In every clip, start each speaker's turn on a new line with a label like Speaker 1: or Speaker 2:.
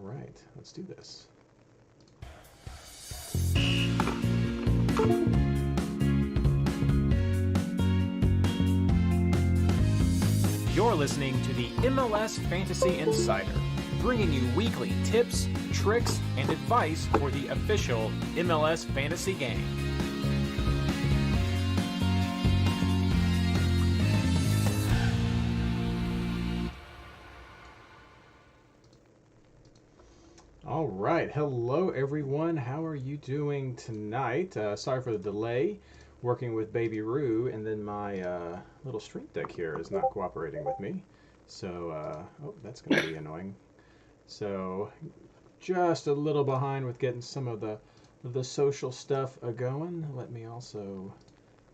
Speaker 1: All right, let's do this.
Speaker 2: You're listening to the MLS Fantasy Insider, bringing you weekly tips, tricks, and advice for the official MLS fantasy game.
Speaker 1: All right, hello everyone. How are you doing tonight? Sorry for the delay. Working with Baby Roo, and then my little stream deck here is not cooperating with me. So, oh, that's going to be annoying. So, just a little behind with getting some of the social stuff going. Let me also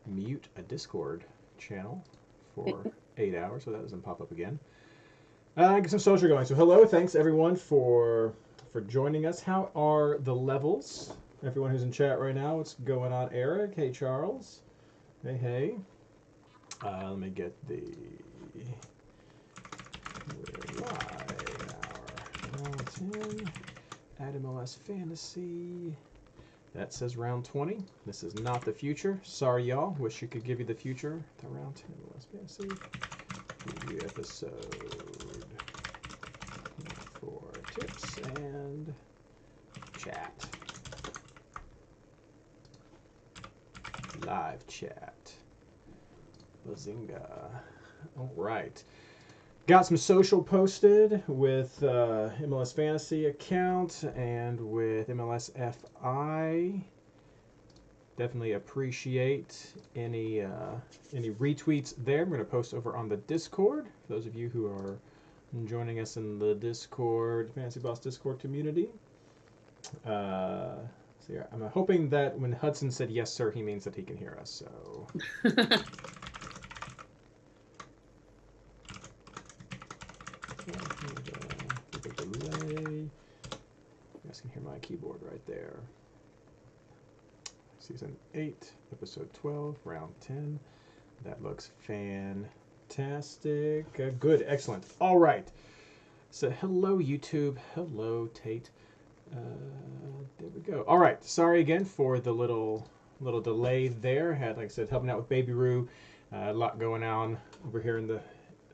Speaker 1: mute a Discord channel for 8 hours so that doesn't pop up again. Get some social going. So, hello, thanks everyone for joining us. How are the levels? Everyone who's in chat right now, what's going on? Eric, hey Charles, hey. Let me get the round 10 at MLS Fantasy. That says round 20. This is not the future. Sorry, y'all. Wish you could give you the future. The round 10 MLS Fantasy preview episode for tips and chat. Live chat. Bazinga. All right. Got some social posted with MLS Fantasy account and with MLSFI. Definitely appreciate any retweets there. I'm going to post over on the Discord. For those of you who are joining us in the Discord, Fantasy Boss Discord community. So yeah, I'm hoping that when Hudson said yes, sir, he means that he can hear us. So. Delay. You guys can hear my keyboard right there. Season 8, episode 12, round 10. That looks fantastic. Good, excellent. All right. So hello YouTube. Hello Tate. There we go. All right. Sorry again for the little delay there. Had, like I said, helping out with Baby Roo. A lot going on over here in the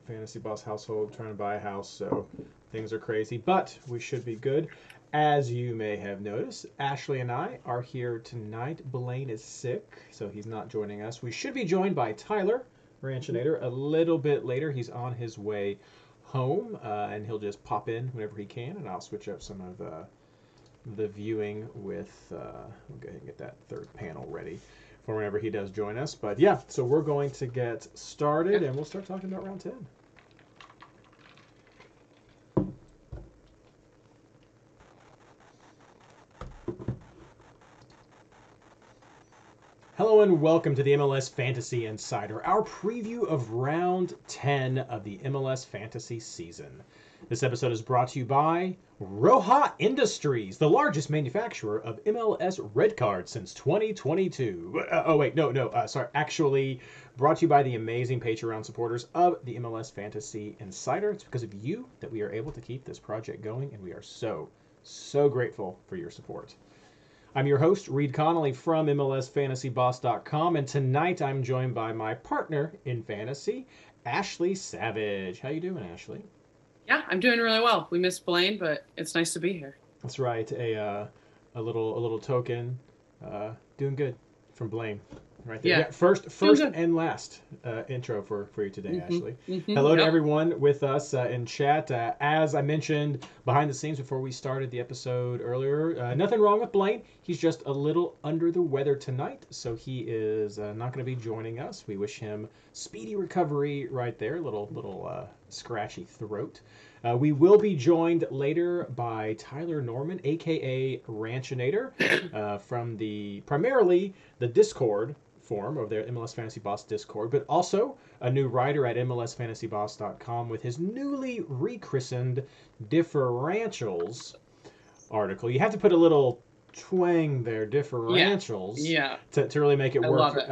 Speaker 1: Fantasy Boss household, trying to buy a house, so things are crazy, but we should be good. As you may have noticed, Ashley and I are here tonight. Blaine is sick, so he's not joining us. We should be joined by Tyler Ranchinator a little bit later. He's on his way home, and he'll just pop in whenever he can, and I'll switch up some of the viewing with, we'll go ahead and get that third panel ready for whenever he does join us. But yeah, so we're going to get started, and we'll start talking about round 10. Hello and welcome to the MLS Fantasy Insider, our preview of round 10 of the MLS Fantasy season. This episode is brought to you by Roja Industries, the largest manufacturer of MLS red cards since 2022. Actually brought to you by the amazing Patreon supporters of the MLS Fantasy Insider. It's because of you that we are able to keep this project going, and we are so grateful for your support. I'm your host, Reed Connolly from MLSFantasyBoss.com, and tonight I'm joined by my partner in fantasy, Ashley Savage. How you doing, Ashley?
Speaker 3: Yeah, I'm doing really well. We missed Blaine, but it's nice to be here.
Speaker 1: That's right. A little token. Doing good from Blaine. Right there. Yeah, first and last intro for you today, Ashley. Hello to everyone with us in chat. As I mentioned behind the scenes before we started the episode earlier, nothing wrong with Blaine. He's just a little under the weather tonight, so he is not going to be joining us. We wish him speedy recovery right there. Little scratchy throat. We will be joined later by Tyler Norman, a.k.a. Ranchinator, from primarily the Discord forum of their MLS Fantasy Boss Discord, but also a new writer at MLSFantasyBoss.com with his newly rechristened Differentials article. You have to put a little twang there, differentials, to really make it work. I love it.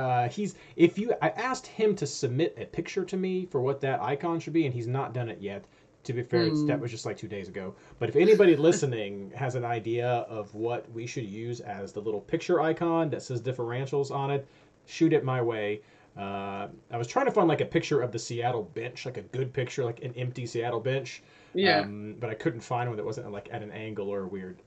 Speaker 1: I asked him to submit a picture to me for what that icon should be, and he's not done it yet. to be fair, that was just like 2 days ago. But if anybody listening has an idea of what we should use as the little picture icon that says differentials on it, shoot it my way. I was trying to find like a picture of the Seattle bench, like a good picture, like an empty Seattle bench.
Speaker 3: Yeah.
Speaker 1: But I couldn't find one that wasn't like at an angle or a weird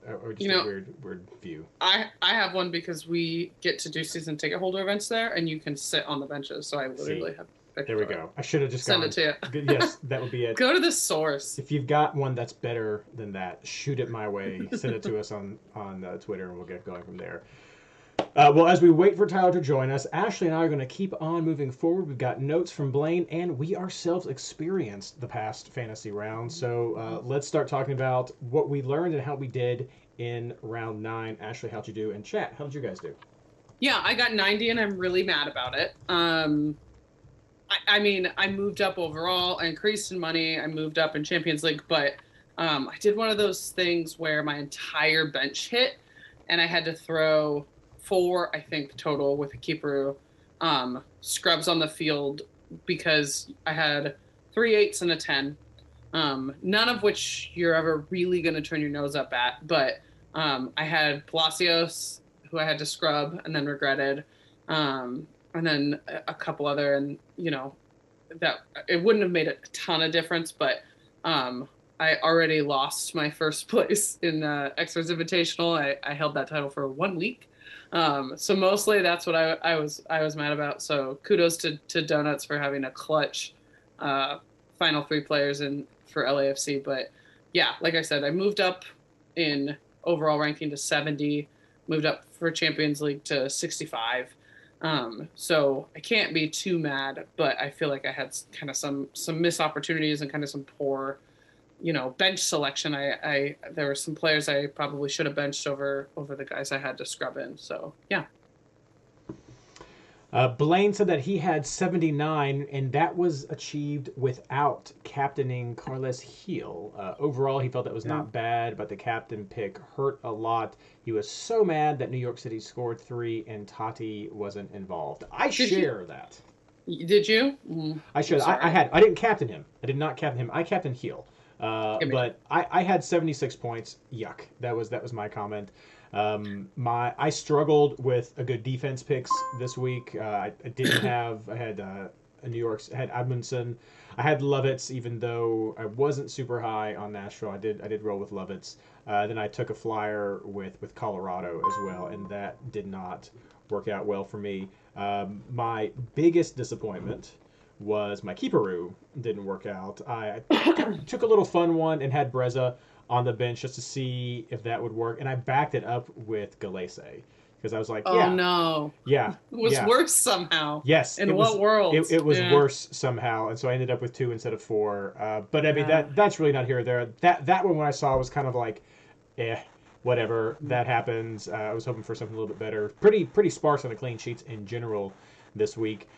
Speaker 1: view.
Speaker 3: I have one because we get to do season ticket holder events there, and you can sit on the benches. So I literally have.
Speaker 1: There we go. I should have just
Speaker 3: send it to you.
Speaker 1: Yes, that would be it.
Speaker 3: Go to the source.
Speaker 1: If you've got one that's better than that, shoot it my way. Send it to us on Twitter, and we'll get going from there. Well, as we wait for Tyler to join us, Ashley and I are going to keep on moving forward. We've got notes from Blaine, and we ourselves experienced the past fantasy round. So let's start talking about what we learned and how we did in round 9. Ashley, how'd you do? And chat, how did you guys do?
Speaker 3: Yeah, I got 90, and I'm really mad about it. I mean, I moved up overall. I increased in money. I moved up in Champions League, but I did one of those things where my entire bench hit, and I had to throw 4, I think, total with a keeper scrubs on the field because I had 3 8s and a 10, none of which you're ever really going to turn your nose up at. But I had Palacios, who I had to scrub and then regretted, and then a couple other, and that it wouldn't have made a ton of difference, but I already lost my first place in Experts Invitational. I held that title for 1 week. So mostly that's what I was mad about. So kudos to Donuts for having a clutch final 3 players in for LAFC. But yeah, like I said, I moved up in overall ranking to 70, moved up for Champions League to 65. So I can't be too mad, but I feel like I had kind of some missed opportunities and kind of some poor, bench selection. There were some players I probably should have benched over the guys I had to scrub in. So yeah.
Speaker 1: Blaine said that he had 79, and that was achieved without captaining Carles Heel. Overall, he felt that was not bad, but the captain pick hurt a lot. He was so mad that New York City scored 3 and Tati wasn't involved. I share that.
Speaker 3: Did you?
Speaker 1: I should. I didn't captain him. I did not captain him. I captained Heel. But I had 76 points. Yuck. That was my comment. I struggled with a good defense picks this week. I had New York's, I had Admundson. I had Lovitz, even though I wasn't super high on Nashville. I did roll with Lovitz. Then I took a flyer with Colorado as well, and that did not work out well for me. My biggest disappointment was my keeperoo didn't work out. I took a little fun one and had Breza on the bench just to see if that would work, and I backed it up with Galese because I was like,
Speaker 3: oh no,
Speaker 1: yeah,
Speaker 3: it was worse somehow.
Speaker 1: Yes,
Speaker 3: in what world?
Speaker 1: It was worse somehow, and so I ended up with 2 instead of 4. But I mean that's really not here or there. That one when I saw was kind of like, whatever, that happens. I was hoping for something a little bit better. Pretty sparse on the clean sheets in general this week.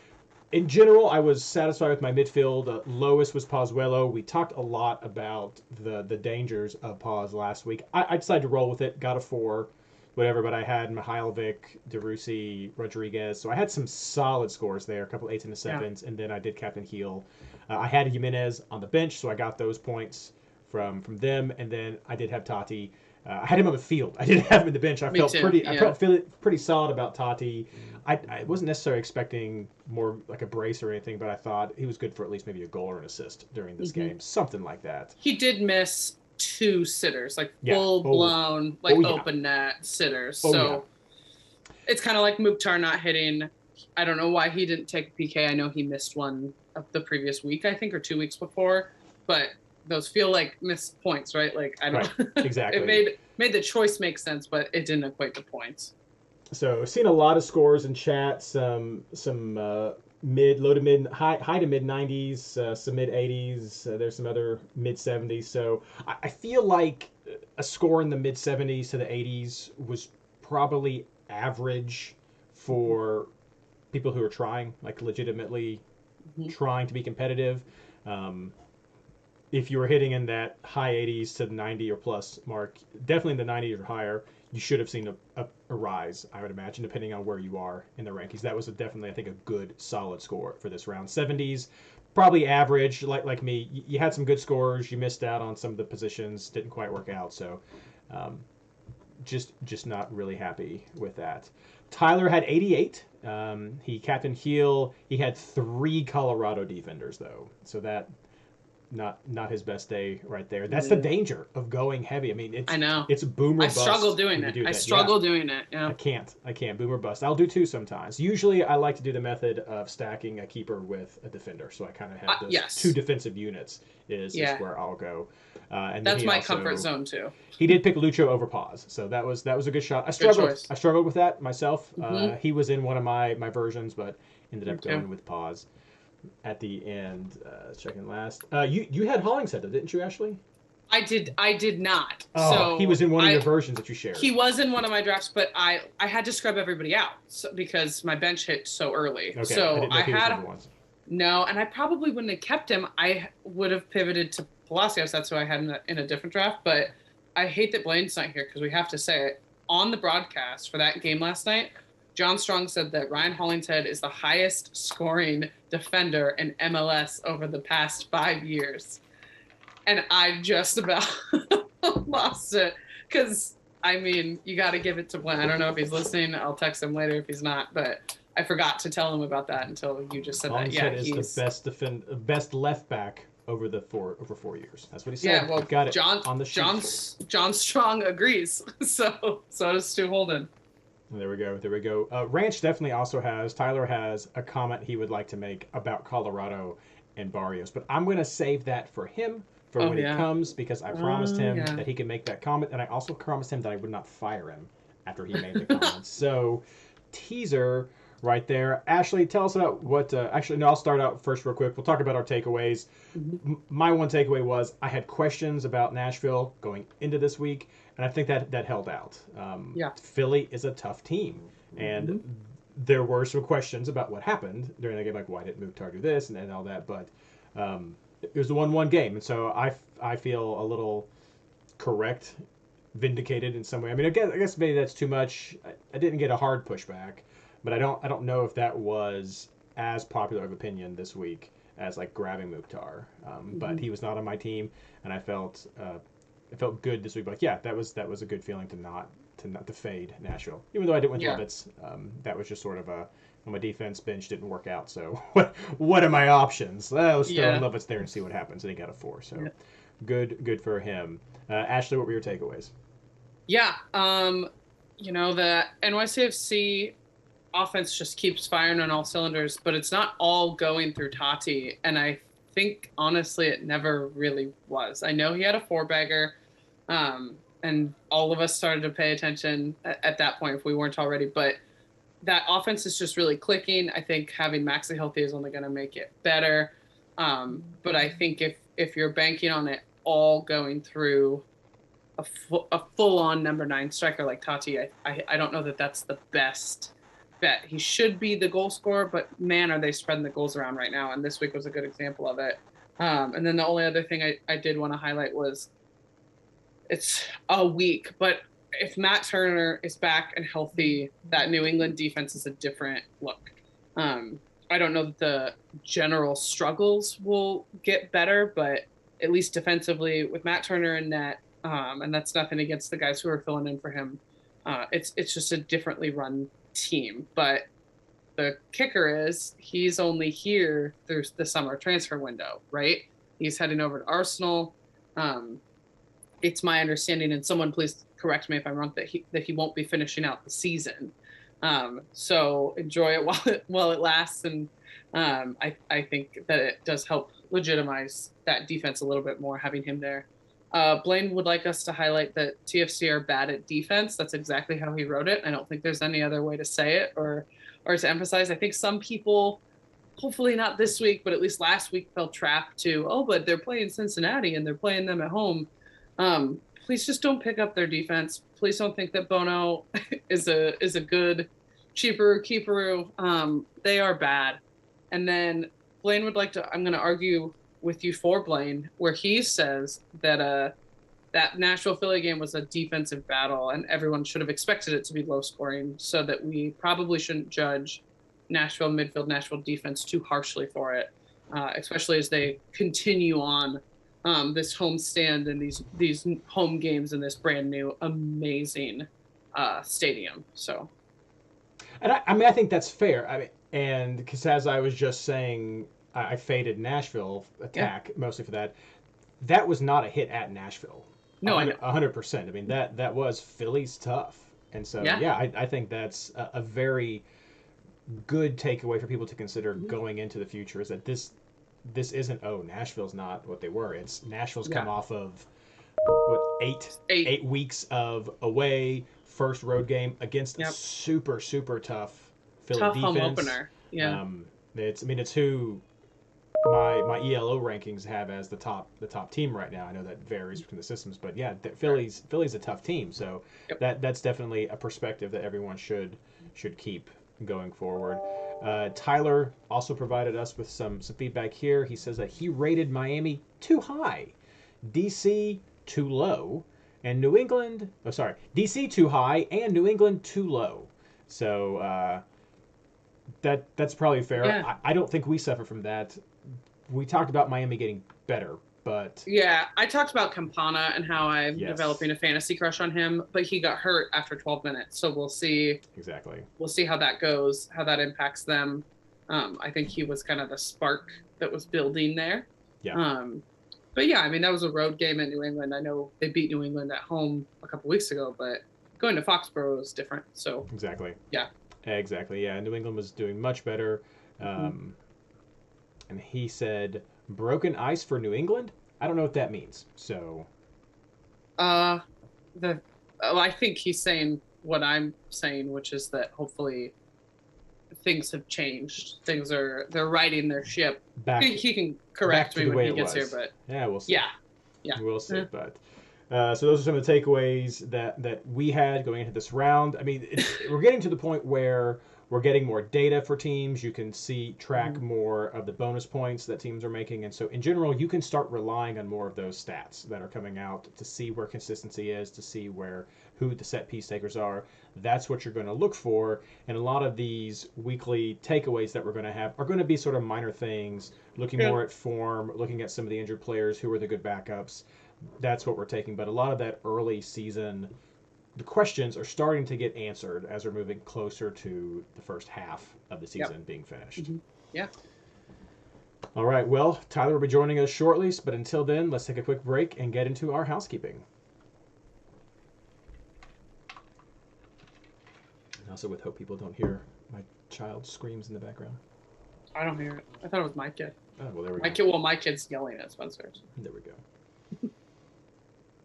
Speaker 1: In general, I was satisfied with my midfield. Lowest was Pozuelo. We talked a lot about the dangers of Paz last week. I decided to roll with it. Got a 4, whatever. But I had Mihailovic, DeRussi, Rodriguez. So I had some solid scores there, a couple 8s and a 7s. And then I did Captain Heel. I had Jimenez on the bench, so I got those points from them. And then I did have Tati. I had him on the field. I didn't have him in the bench. I felt pretty solid about Tati. I wasn't necessarily expecting more like a brace or anything, but I thought he was good for at least maybe a goal or an assist during this game, something like that.
Speaker 3: He did miss 2 sitters, like full blown, open net sitters. It's kind of like Mukhtar not hitting. I don't know why he didn't take a PK. I know he missed one of the previous week, I think, or 2 weeks before, but those feel like missed points, right? Like I don't
Speaker 1: exactly.
Speaker 3: It made the choice make sense, but it didn't equate to points.
Speaker 1: So seen a lot of scores in chat, some low to mid, high to mid 90s, some mid 80s. There's some other mid 70s. So I feel like a score in the mid 70s to the 80s was probably average for people who are trying, like legitimately trying to be competitive. If you were hitting in that high 80s to the 90 or plus mark, definitely in the 90s or higher, you should have seen a rise, I would imagine, depending on where you are in the rankings. That was definitely, I think, a good, solid score for this round. 70s, probably average, like me. You had some good scores. You missed out on some of the positions. Didn't quite work out. So just not really happy with that. Tyler had 88. He captained Heel. He had 3 Colorado defenders, though. So that not his best day right there. That's the danger of going heavy. I mean, it's boom or bust.
Speaker 3: I struggle doing it. I struggle doing it. Yeah.
Speaker 1: I can't boom or bust. I'll do 2 sometimes. Usually, I like to do the method of stacking a keeper with a defender. So I kind of have those 2 defensive units is where I'll go. And
Speaker 3: that's my comfort zone too.
Speaker 1: He did pick Lucho over Paz, so that was a good shot. I struggled with that myself. He was in one of my versions, but ended up going with Paz at the end. Second last. You had Hollingshead, didn't you, Ashley?
Speaker 3: I did not.
Speaker 1: Oh,
Speaker 3: so
Speaker 1: he was in one of your versions that you shared.
Speaker 3: He was in one of my drafts, but I had to scrub everybody out because my bench hit so early.
Speaker 1: Okay,
Speaker 3: so I had no, and I probably wouldn't have kept him. I would have pivoted to Palacios. That's who I had in a different draft. But I hate that Blaine's not here because we have to say it on the broadcast for that game last night. John Strong said that Ryan Hollingshead is the highest scoring defender in MLS over the past 5 years. And I just about lost it because, I mean, you got to give it to Blaine. I don't know if he's listening. I'll text him later if he's not. But I forgot to tell him about that until you just said that. Yeah,
Speaker 1: he's the best left back over 4 years. That's what he said.
Speaker 3: Yeah, well,
Speaker 1: got it
Speaker 3: John,
Speaker 1: on the sheet.
Speaker 3: John Strong agrees. So does Stu Holden.
Speaker 1: There we go. Ranch definitely also Tyler has a comment he would like to make about Colorado and Barrios, but I'm going to save that for him for when he comes because I promised him that he could make that comment, and I also promised him that I would not fire him after he made the comments. So, teaser right there. Ashley, tell us about what... I'll start out first real quick. We'll talk about our takeaways. My one takeaway was I had questions about Nashville going into this week, and I think that held out. Philly is a tough team, and there were some questions about what happened during the game, like why didn't Mukhtar do this and all that, but it was a 1-1 game, and so I feel a little vindicated in some way. I mean, I guess maybe that's too much. I didn't get a hard pushback, but I don't know if that was as popular of opinion this week as like grabbing Mukhtar. But he was not on my team, and I felt good this week. But yeah, that was a good feeling to not fade Nashville, even though I didn't win Lovitz. That was just sort of my defense bench didn't work out. So what are my options? Let's throw Lovitz there and see what happens. And he got a 4. So good for him. Ashley, what were your takeaways?
Speaker 3: Yeah, the NYCFC offense just keeps firing on all cylinders, but it's not all going through Tati, and I think honestly it never really was. I know he had a 4-bagger, and all of us started to pay attention at that point if we weren't already, but that offense is just really clicking. I think having Maxi healthy is only going to make it better, but I think if you're banking on it all going through a full-on number 9 striker like Tati, I don't know that that's the best bet. He should be the goal scorer, but man, are they spreading the goals around right now, and this week was a good example of it. And then the only other thing I did want to highlight was it's a week, but if Matt Turner is back and healthy, that New England defense is a different look. I don't know that the general struggles will get better, but at least defensively with Matt Turner in net, and that's nothing against the guys who are filling in for him. It's just a differently run team. But the kicker is he's only here through the summer transfer window, right? He's heading over to Arsenal. It's my understanding, and someone please correct me if I'm wrong, that he won't be finishing out the season. So enjoy it while it lasts, and I think that it does help legitimize that defense a little bit more having him there. Blaine would like us to highlight that TFC are bad at defense. That's exactly how he wrote it. I don't think there's any other way to say it or to emphasize. I think some people, hopefully not this week, but at least last week, felt trapped to, but they're playing Cincinnati and they're playing them at home. Please just don't pick up their defense. Please don't think that Bono is a good cheaper keeper. They are bad. And then Blaine would like to, I'm going to argue with you for Blaine, where he says that that Nashville Philly game was a defensive battle and everyone should have expected it to be low scoring, so that we probably shouldn't judge Nashville midfield, Nashville defense too harshly for it. especially as they continue on this homestand and these home games in this brand new amazing stadium. So,
Speaker 1: and I think that's fair. I mean, and because as I was just saying, I faded Nashville attack mostly for that. That was not a hit at Nashville.
Speaker 3: No,
Speaker 1: 100%. I mean, that was Philly's tough. And so, I think that's a very good takeaway for people to consider going into the future, is that this isn't, Nashville's not what they were. It's Nashville's come off of, eight weeks of away, first road game against a super, super tough Philly defense.
Speaker 3: Home opener. Yeah.
Speaker 1: It's who my ELO rankings have as the top team right now. I know that varies between the systems, but yeah, Philly's a tough team. So that's definitely a perspective that everyone should keep going forward. Tyler also provided us with some feedback here. He says that he rated Miami too high, DC too low, and DC too high and New England too low. So that's probably fair.
Speaker 3: Yeah.
Speaker 1: I don't think we suffer from that. We talked about Miami getting better, but
Speaker 3: I talked about Campana and how I'm developing a fantasy crush on him, but he got hurt after 12 minutes, so we'll see.
Speaker 1: Exactly.
Speaker 3: We'll see how that goes, how that impacts them. I think he was kind of the spark that was building there.
Speaker 1: Yeah.
Speaker 3: But yeah, I mean, that was a road game in New England. I know they beat New England at home a couple weeks ago, but going to Foxborough is different. So
Speaker 1: exactly.
Speaker 3: Yeah.
Speaker 1: Exactly. Yeah. New England was doing much better. And he said, broken ice for New England? I don't know what that means. So.
Speaker 3: I think he's saying what I'm saying, which is that hopefully things have changed. They're righting their ship. He can correct me when he gets here, but
Speaker 1: yeah, we'll see.
Speaker 3: Yeah.
Speaker 1: We'll see. But so those are some of the takeaways that we had going into this round. I mean, we're getting to the point where we're getting more data for teams. You can track more of the bonus points that teams are making. And so in general, you can start relying on more of those stats that are coming out to see where consistency is, to see who the set piece takers are. That's what you're going to look for. And a lot of these weekly takeaways that we're going to have are going to be sort of minor things, looking more at form, looking at some of the injured players, who are the good backups. That's what we're taking. But a lot of that early season, the questions are starting to get answered as we're moving closer to the first half of the season being finished.
Speaker 3: Mm-hmm. Yeah.
Speaker 1: All right. Well, Tyler will be joining us shortly, but until then, let's take a quick break and get into our housekeeping. And also with hope people don't hear my child screams in the background.
Speaker 3: I don't hear it. I thought it was my kid.
Speaker 1: Oh, well, there we go.
Speaker 3: My kid's yelling at Spencer's.
Speaker 1: There we go.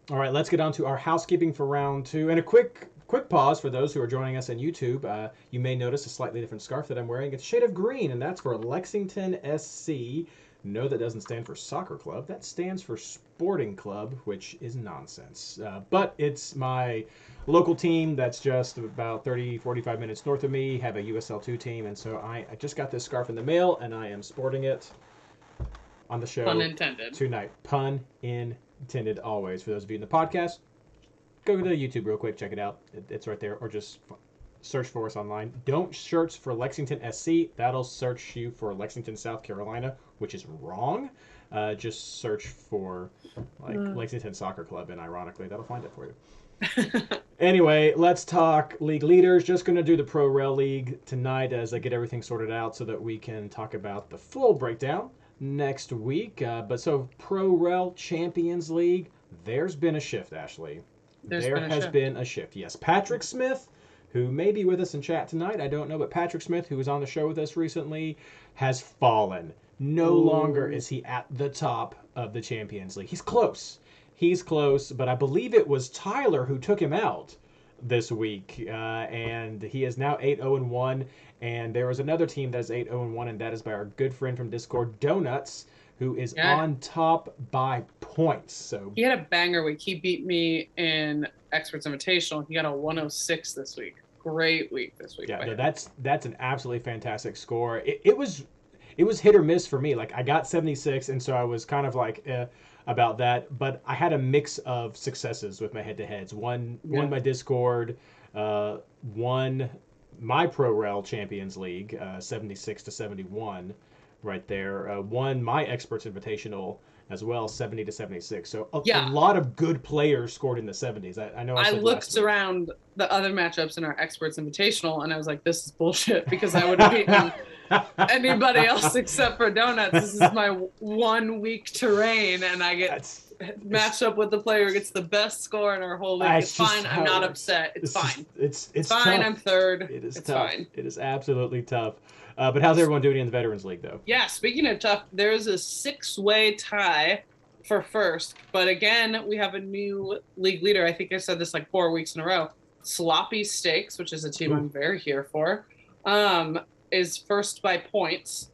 Speaker 1: All right, let's get on to our housekeeping for round two. And a quick pause for those who are joining us on YouTube. You may notice a slightly different scarf that I'm wearing. It's a shade of green, and that's for Lexington SC. No, that doesn't stand for soccer club. That stands for sporting club, which is nonsense. But it's my local team that's just about 30, 45 minutes north of me, have a USL2 team. And so I just got this scarf in the mail, and I am sporting it on the show
Speaker 3: Pun intended.
Speaker 1: Tonight. Pun intended always. For those of you in the podcast, go to YouTube real quick, check it out. It's right there, or just search for us online. Don't search for Lexington SC. That'll search you for Lexington, South Carolina, which is wrong. Just search for Lexington Soccer Club, and ironically, that'll find it for you. Anyway, let's talk league leaders. Just going to do the Pro Rel League tonight as I get everything sorted out so that we can talk about the full breakdown next week. But so Pro Rel Champions League, there's been a shift, Ashley. There has been a shift. Yes, Patrick Smith, who may be with us in chat tonight, I don't know, but Patrick Smith, who was on the show with us recently, has fallen. No longer is he at the top of the Champions League. He's close, but I believe it was Tyler who took him out this week, and he is now 8-0-1, and there is another team that's 8-0-1, and that is by our good friend from Discord, Donuts, who is on top by points. So
Speaker 3: he had a banger week. He beat me in Experts Invitational. He got a 106 this week. Great week this week.
Speaker 1: Yeah, no, that's an absolutely fantastic score. It was hit or miss for me. Like, I got 76, and so I was kind of like about that. But I had a mix of successes with my head-to-heads. Won my Discord, won my Pro Rel Champions League, 76-71. right there. Won my Experts Invitational as well, 70-76. So a lot of good players scored in the 70s. I know I
Speaker 3: looked around the other matchups in our Experts Invitational, and I was like, this is bullshit, because I would have beaten anybody else except for Donuts. This is my 1 week terrain, and I get matched up with the player who gets the best score in our whole league. It's fine. I'm not upset. It's fine.
Speaker 1: It's
Speaker 3: fine.
Speaker 1: Tough.
Speaker 3: I'm third.
Speaker 1: It's
Speaker 3: tough.
Speaker 1: Fine. It is absolutely tough. But how's everyone doing in the Veterans League, though?
Speaker 3: Yeah, speaking of tough, there's a 6-way tie for first. But again, we have a new league leader. I think I said this like 4 weeks in a row. Sloppy Steaks, which is a team I'm very here for, is first by points,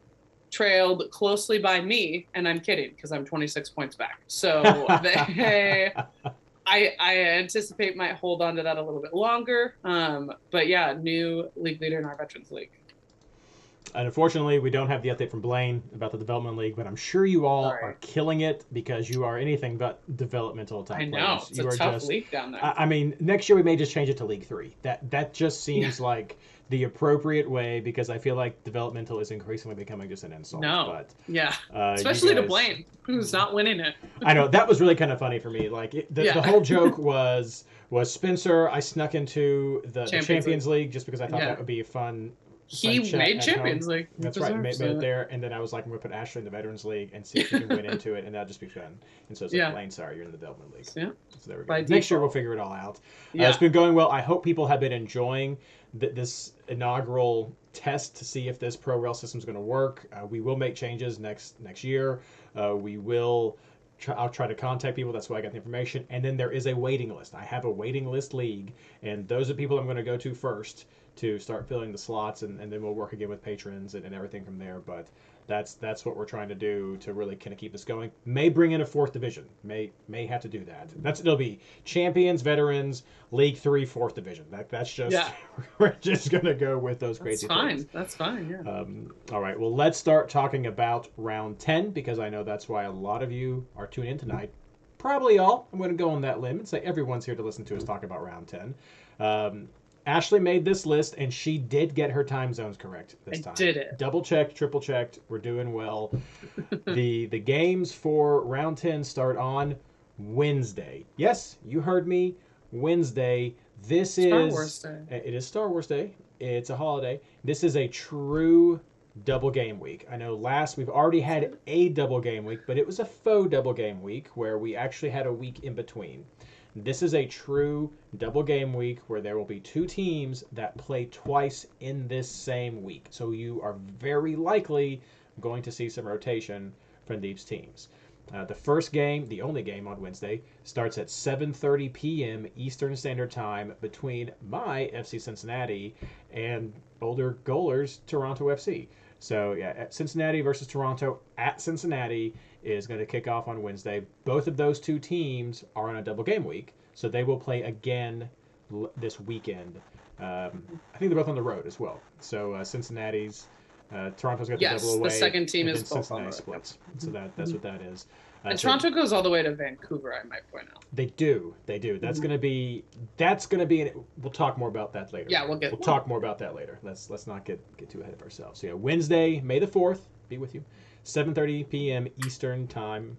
Speaker 3: trailed closely by me. And I'm kidding, because I'm 26 points back. So I anticipate might hold on to that a little bit longer. But yeah, new league leader in our Veterans League.
Speaker 1: And unfortunately, we don't have the update from Blaine about the Development League, but I'm sure you all are killing it, because you are anything but developmental type players.
Speaker 3: I know. It's a tough league down there.
Speaker 1: I mean, next year we may just change it to League 3. That just seems like the appropriate way, because I feel like developmental is increasingly becoming just an insult.
Speaker 3: Especially to Blaine, who's not winning it.
Speaker 1: I know. That was really kind of funny for me. Like, the whole joke was Spencer. I snuck into the Champions League just because I thought that would be a fun.
Speaker 3: He made Champions League.
Speaker 1: That's right, made it there, and then I was like, I'm going to put Ashley in the Veterans League and see if he can win into it, and that'll just be fun. And so it's like, Blaine, sorry, you're in the Development League.
Speaker 3: Yeah.
Speaker 1: So there we go. Next year we'll figure it all out.
Speaker 3: Yeah.
Speaker 1: It's been going well. I hope people have been enjoying this inaugural test to see if this pro rail system is going to work. We will make changes next year. We will. I'll try to contact people. That's why I got the information. And then there is a waiting list. I have a waiting list league, and those are people I'm going to go to first to start filling the slots, and then we'll work again with patrons and everything from there. But that's what we're trying to do to really kind of keep this going. May bring in a 4th division. May have to do that. It'll be Champions, Veterans, League 3, 4th division. That's just we're just gonna go with those crazy things.
Speaker 3: That's fine. Yeah.
Speaker 1: All right. Well, let's start talking about round 10, because I know that's why a lot of you are tuning in tonight. Probably all. I'm going to go on that limb and say everyone's here to listen to us talk about round 10. Ashley made this list, and she did get her time zones correct this time.
Speaker 3: I did it.
Speaker 1: Double checked, triple checked. We're doing well. The games for round 10 start on Wednesday. Yes, you heard me. Wednesday. This is
Speaker 3: Star Wars Day.
Speaker 1: It is Star Wars Day. It's a holiday. This is a true double game week. I know we've already had a double game week, but it was a faux double game week where we actually had a week in between. This is a true double game week where there will be 2 teams that play twice in this same week. So you are very likely going to see some rotation from these teams. The first game, the only game on Wednesday, starts at 7:30 p.m. Eastern Standard Time between my FC Cincinnati and Boulder Goalers Toronto FC. So at Cincinnati versus Toronto at Cincinnati is going to kick off on Wednesday. Both of those 2 teams are on a double game week, so they will play again this weekend. I think they're both on the road as well. So Cincinnati's, Toronto's got the double away.
Speaker 3: The second team is
Speaker 1: both Cincinnati splits. So that's what that is.
Speaker 3: And Toronto goes all the way to Vancouver, I might point out.
Speaker 1: They do. That's going to be. We'll talk more about that later.
Speaker 3: Yeah, we'll
Speaker 1: talk more about that later. Let's not get too ahead of ourselves. So Wednesday, May the 4th, be with you, 7:30 p.m. Eastern Time.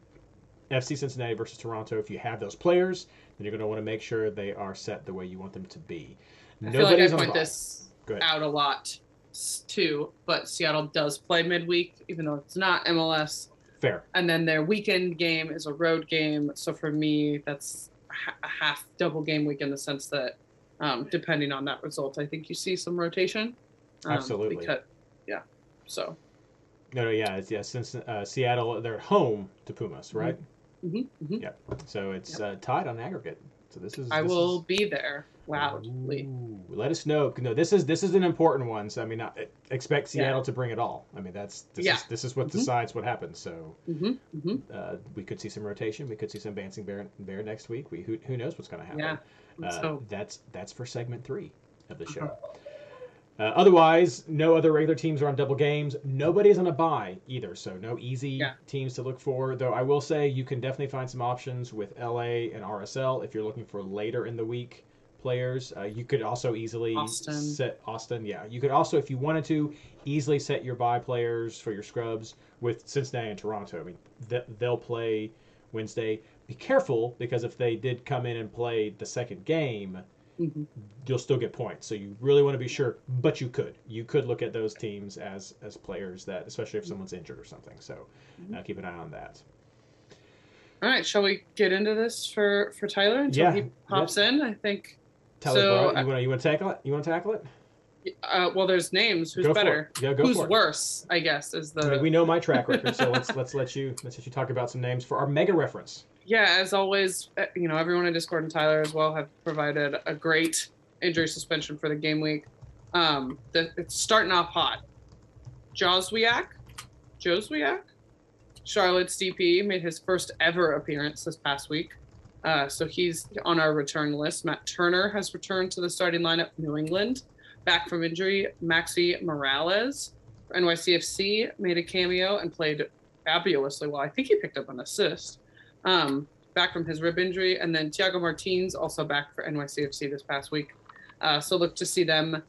Speaker 1: FC Cincinnati versus Toronto. If you have those players, then you're going to want to make sure they are set the way you want them to be.
Speaker 3: I feel like I point this out a lot too, but Seattle does play midweek, even though it's not MLS.
Speaker 1: Fair.
Speaker 3: And then their weekend game is a road game. So for me, that's a half double game week in the sense that depending on that result, I think you see some rotation.
Speaker 1: Absolutely.
Speaker 3: So.
Speaker 1: Since Seattle, they're at home to Pumas, right?
Speaker 3: Mm-hmm.
Speaker 1: Yeah. So it's tied on aggregate. So
Speaker 3: I will be there loudly.
Speaker 1: Ooh, let us know. No, this is an important one. So I mean, expect Seattle to bring it all. I mean, this is what decides what happens. So we could see some rotation. We could see some bouncing bear next week. Who knows what's going to happen?
Speaker 3: Yeah.
Speaker 1: That's for segment 3 of the show. Otherwise, no other regular teams are on double games. Nobody's on a bye either, so no easy teams to look for. Though I will say you can definitely find some options with LA and RSL if you're looking for later in the week players. You could also easily set Austin. Yeah, you could also, if you wanted to, easily set your bye players for your scrubs with Cincinnati and Toronto. I mean, they'll play Wednesday. Be careful, because if they did come in and play the second game, you'll still get points. So you really want to be sure. But you could look at those teams as players that, especially if someone's injured or something. So keep an eye on that.
Speaker 3: All right, shall we get into this for Tyler until he pops in? I think.
Speaker 1: Tyler, so, you want to tackle it? You want to tackle it?
Speaker 3: Well, there's names. Who's better?
Speaker 1: Yeah, go
Speaker 3: Who's
Speaker 1: for it.
Speaker 3: worse? I guess is the.
Speaker 1: I mean, we know my track record, so let's let you talk about some names for our mega reference.
Speaker 3: Yeah, as always, everyone in Discord and Tyler as well have provided a great injury suspension for the game week. It's starting off hot. Joswiak, Charlotte's DP, made his first ever appearance this past week. So he's on our return list. Matt Turner has returned to the starting lineup for New England. Back from injury, Maxi Morales for NYCFC made a cameo and played fabulously well. I think he picked up an assist. Back from his rib injury. And then Thiago Martins also back for NYCFC this past week. So look to see them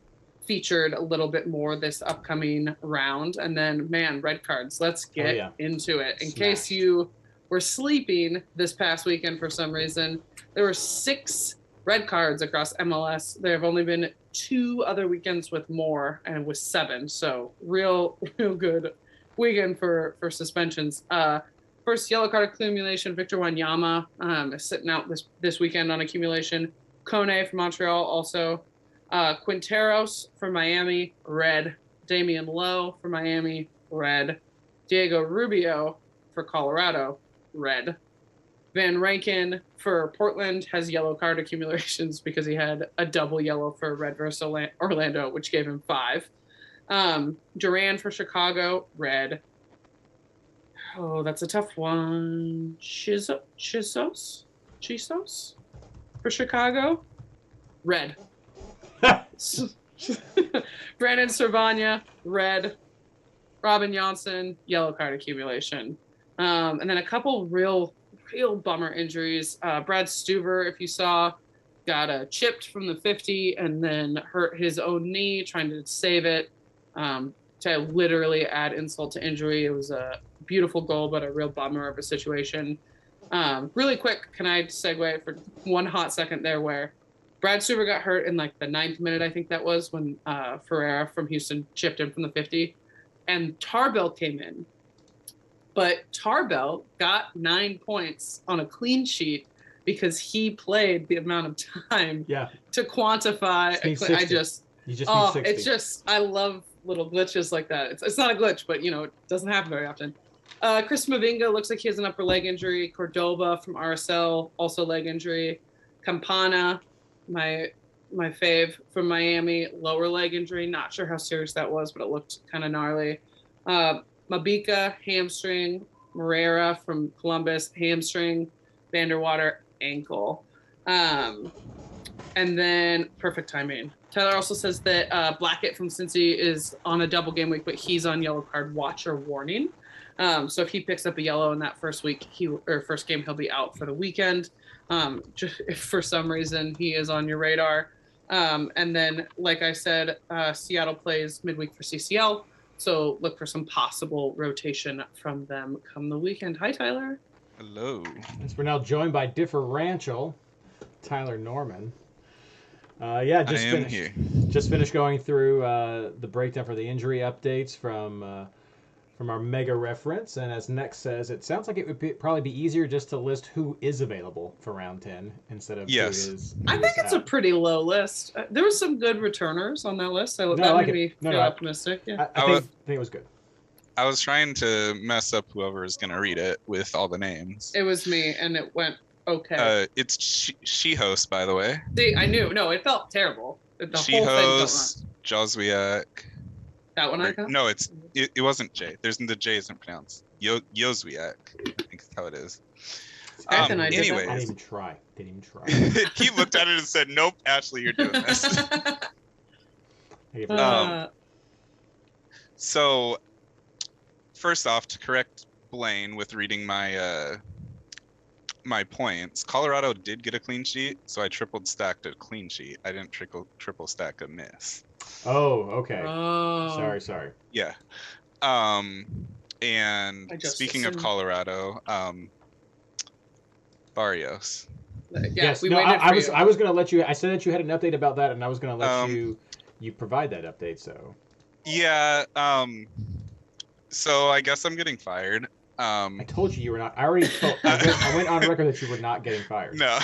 Speaker 3: featured a little bit more this upcoming round. And then, red cards. Let's get into it. In case you were sleeping this past weekend for some reason, there were 6 red cards across MLS. There have only been 2 other weekends with more, and with 7. So real good weekend for suspensions. First yellow card accumulation, Victor Wanyama is sitting out this weekend on accumulation. Kone from Montreal also. Quinteros for Miami, red. Damian Lowe for Miami, red. Diego Rubio for Colorado, red. Van Rankin for Portland has yellow card accumulations because he had a double yellow for red versus Orlando, which gave him 5. Duran for Chicago, red. Oh, that's a tough one. Chisos for Chicago, red. Brandon Cervania, red. Robin Johnson, yellow card accumulation. And then a couple real bummer injuries. Brad Stuver, if you saw, got chipped from the 50 and then hurt his own knee trying to save it. To literally add insult to injury. It was a beautiful goal, but a real bummer of a situation. Really quick, can I segue for one hot second there where Brad Stuver got hurt in like the 9th minute, I think that was, when Ferreira from Houston chipped in from the 50. And Tarbell came in. But Tarbell got 9 points on a clean sheet because he played the amount of time to quantify. I love little glitches like that. It's not a glitch, but it doesn't happen very often. Chris Mavinga looks like he has an upper leg injury. Cordoba from RSL, also leg injury. Campana, my fave from Miami, lower leg injury. Not sure how serious that was, but it looked kind of gnarly. Mabika, hamstring. Moreira from Columbus, hamstring. Vanderwater, ankle. And then perfect timing. Tyler also says that Blackett from Cincy is on a double game week, but he's on yellow card watch or warning. So if he picks up a yellow in that first game, he'll be out for the weekend. Just if for some reason he is on your radar. And then, like I said, Seattle plays midweek for CCL. So look for some possible rotation from them come the weekend. Hi, Tyler.
Speaker 4: Hello.
Speaker 1: As we're now joined by differential Tyler Norman. Just finished going through the breakdown for the injury updates from our mega reference, and as Next says, it sounds like it would probably be easier just to list who is available for round 10 instead of who is.
Speaker 3: I think it's a pretty low list. There were some good returners on that list. That made me feel optimistic. Yeah,
Speaker 1: I think it was good.
Speaker 4: I was trying to mess up whoever is going to read it with all the names.
Speaker 3: It was me, and it went okay.
Speaker 4: It's she host, by the way.
Speaker 3: See, I knew. No, it felt terrible.
Speaker 4: She host, Joswiak.
Speaker 3: That one I got?
Speaker 4: No, it wasn't J. The J isn't pronounced. Joswiak, I think that's how it is.
Speaker 1: Anyways. I didn't even try.
Speaker 4: He looked at it and said, nope, Ashley, you're doing this. So, first off, to correct Blaine with reading my my points. Colorado did get a clean sheet, so I tripled stacked a clean sheet. I didn't triple stack a miss.
Speaker 1: Oh, okay.
Speaker 3: Oh.
Speaker 1: Sorry.
Speaker 4: Yeah. And speaking of Colorado,
Speaker 3: Yeah,
Speaker 1: yes,
Speaker 3: we
Speaker 1: no,
Speaker 3: waited
Speaker 1: I
Speaker 3: for
Speaker 1: was
Speaker 3: you.
Speaker 1: I was gonna let you. I said that you had an update about that, and I was gonna let you provide that update. So.
Speaker 4: Yeah. So I guess I'm getting fired.
Speaker 1: I told you were not. I already told. I went on record that you were not getting fired.
Speaker 4: No.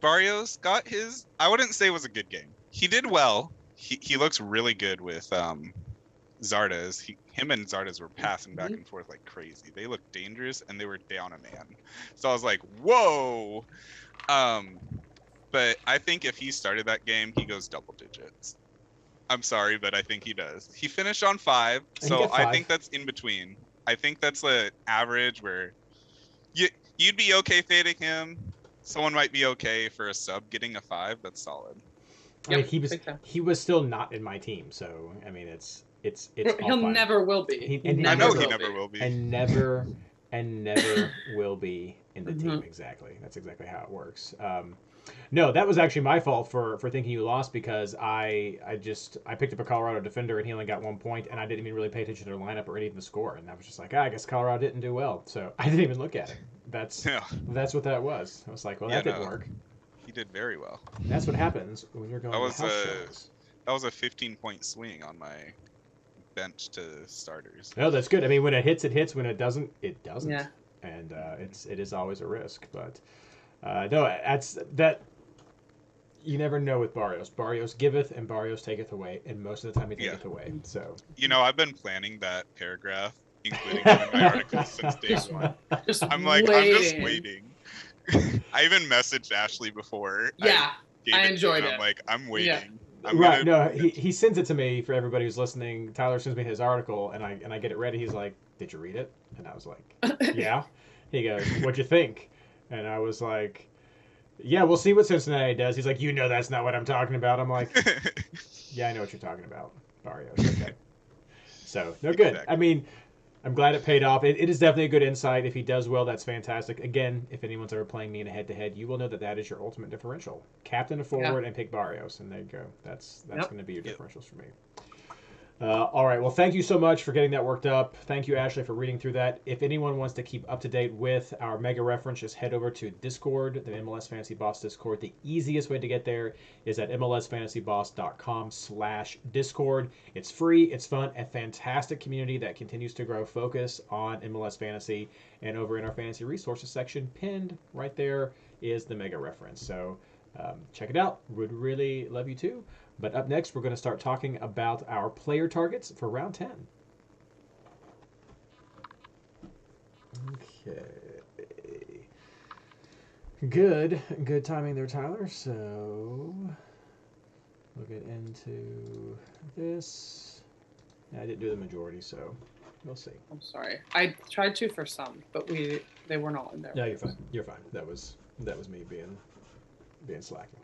Speaker 4: Barrios got his. I wouldn't say it was a good game. He did well. He looks really good with Zardes. Him and Zardes were passing back and forth like crazy. They looked dangerous, and they were down a man. So I was like, whoa. But I think if he started that game, he goes double digits. I'm sorry, but I think he does. He finished on 5, so I think that's in between. I think that's an average where you'd be okay fading him. Someone might be okay for a sub getting a 5. That's solid.
Speaker 1: I mean, he was still not in my team, so I mean, it's
Speaker 3: He'll never will be.
Speaker 4: I know he never will be.
Speaker 1: And never will be in the team. Exactly. That's exactly how it works. No, that was actually my fault for thinking you lost, because I picked up a Colorado defender and he only got 1 point, and I didn't even really pay attention to their lineup or even the score, and I was just like, I guess Colorado didn't do well, so I didn't even look at it. That's what that was. I was like, well, that didn't work.
Speaker 4: He did very well.
Speaker 1: And that's what happens when you're going to house shows.
Speaker 4: That was a 15-point swing on my bench to starters.
Speaker 1: No, that's good. I mean, when it hits, it hits. When it doesn't, it doesn't.
Speaker 3: Yeah.
Speaker 1: And it is always a risk, but. No, that's that. You never know with Barrios. Barrios giveth and Barrios taketh away, and most of the time he taketh away. So.
Speaker 4: I've been planning that paragraph, including it in my article since day one. I'm just waiting. I even messaged Ashley before.
Speaker 3: Yeah, I enjoyed it.
Speaker 4: I'm like, I'm waiting. Yeah.
Speaker 1: Right. No, he sends it to me for everybody who's listening. Tyler sends me his article, and I get it ready. He's like, "Did you read it?" And I was like, "Yeah." He goes, "What'd you think?" And I was like, yeah, we'll see what Cincinnati does. He's like, that's not what I'm talking about. I'm like, yeah, I know what you're talking about, Barrios. Okay. So, no, good. Exactly. I mean, I'm glad it paid off. It is definitely a good insight. If he does well, that's fantastic. Again, if anyone's ever playing me in a head-to-head, you will know that is your ultimate differential. Captain a forward and pick Barrios, and there you go. That's going to be your differentials for me. All right. Well, thank you so much for getting that worked up. Thank you, Ashley, for reading through that. If anyone wants to keep up to date with our mega reference, just head over to Discord, the MLS Fantasy Boss Discord. The easiest way to get there is at mlsfantasyboss.com/Discord. It's free. It's fun. A fantastic community that continues to grow. Focus on MLS Fantasy. And over in our Fantasy Resources section, pinned right there is the mega reference. So check it out. Would really love you too. But up next, we're going to start talking about our player targets for round 10. Okay. Good timing there, Tyler. So we'll get into this. I didn't do the majority, so we'll see.
Speaker 3: I'm sorry. I tried to for some, but they weren't all in there.
Speaker 1: Yeah, you're fine. You're fine. That was me being slacking.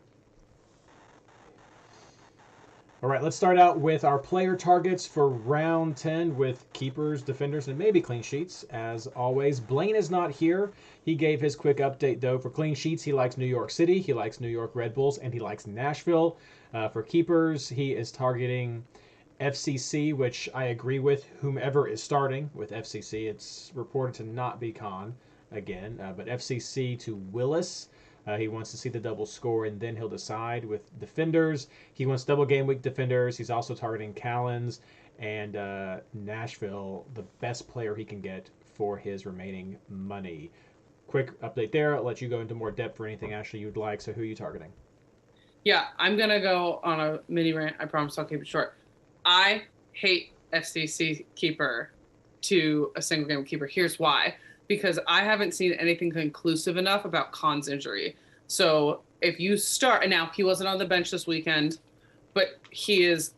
Speaker 1: All right, let's start out with our player targets for round 10 with keepers, defenders, and maybe clean sheets. As always, Blaine is not here. He gave his quick update, though. For clean sheets, he likes New York City, he likes New York Red Bulls, and he likes Nashville. For keepers, he is targeting FCC, which I agree with. Whomever is starting with FCC, it's reported to not be Khan again, but FCC to Willis. He wants to see the double score, and then he'll decide. With defenders, he wants double game week defenders. He's also targeting Callens and Nashville, the best player he can get for his remaining money. Quick update there. I'll let you go into more depth for anything, Ashley, you'd like. So who are you targeting?
Speaker 3: Yeah, I'm going to go on a mini rant. I promise I'll keep it short. I hate FCC keeper to a single game keeper. Here's why. Because I haven't seen anything conclusive enough about Khan's injury. So if you start, and now he wasn't on the bench this weekend, but he is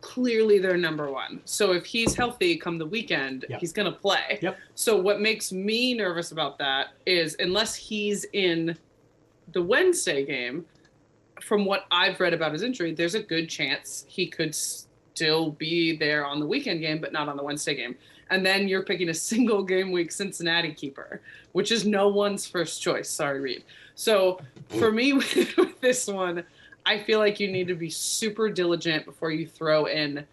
Speaker 3: clearly their number one. So if he's healthy come the weekend, he's going to play.
Speaker 1: Yep.
Speaker 3: So what makes me nervous about that is unless he's in the Wednesday game, from what I've read about his injury, there's a good chance he could still be there on the weekend game, but not on the Wednesday game. And then you're picking a single game week Cincinnati keeper, which is no one's first choice. Sorry, Reed. So for me with this one, I feel like you need to be super diligent before you throw in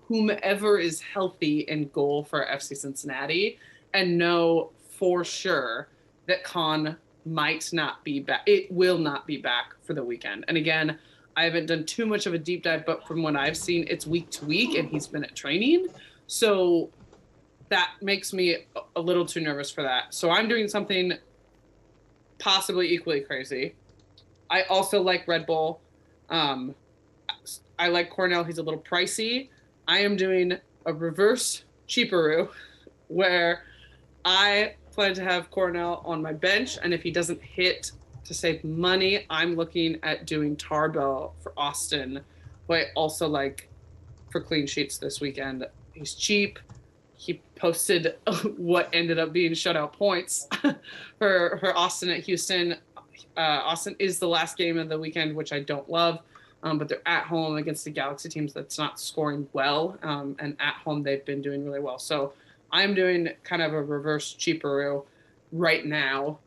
Speaker 3: whomever is healthy in goal for FC Cincinnati and know for sure that Khan might not be back. It will not be back for the weekend. And again, I haven't done too much of a deep dive, but from what I've seen, it's week to week and he's been at training. So that makes me a little too nervous for that. So I'm doing something possibly equally crazy. I also like Red Bull. I like Cornell. He's a little pricey. I am doing a reverse cheaperoo where I plan to have Cornell on my bench. And if he doesn't hit to save money, I'm looking at doing Tarbell for Austin, who I also like for clean sheets this weekend. He's cheap. He posted what ended up being shutout points for Austin at Houston. Austin is the last game of the weekend, which I don't love, but they're at home against the Galaxy teams that's not scoring well, and at home they've been doing really well. So I'm doing kind of a reverse cheaperoo right now.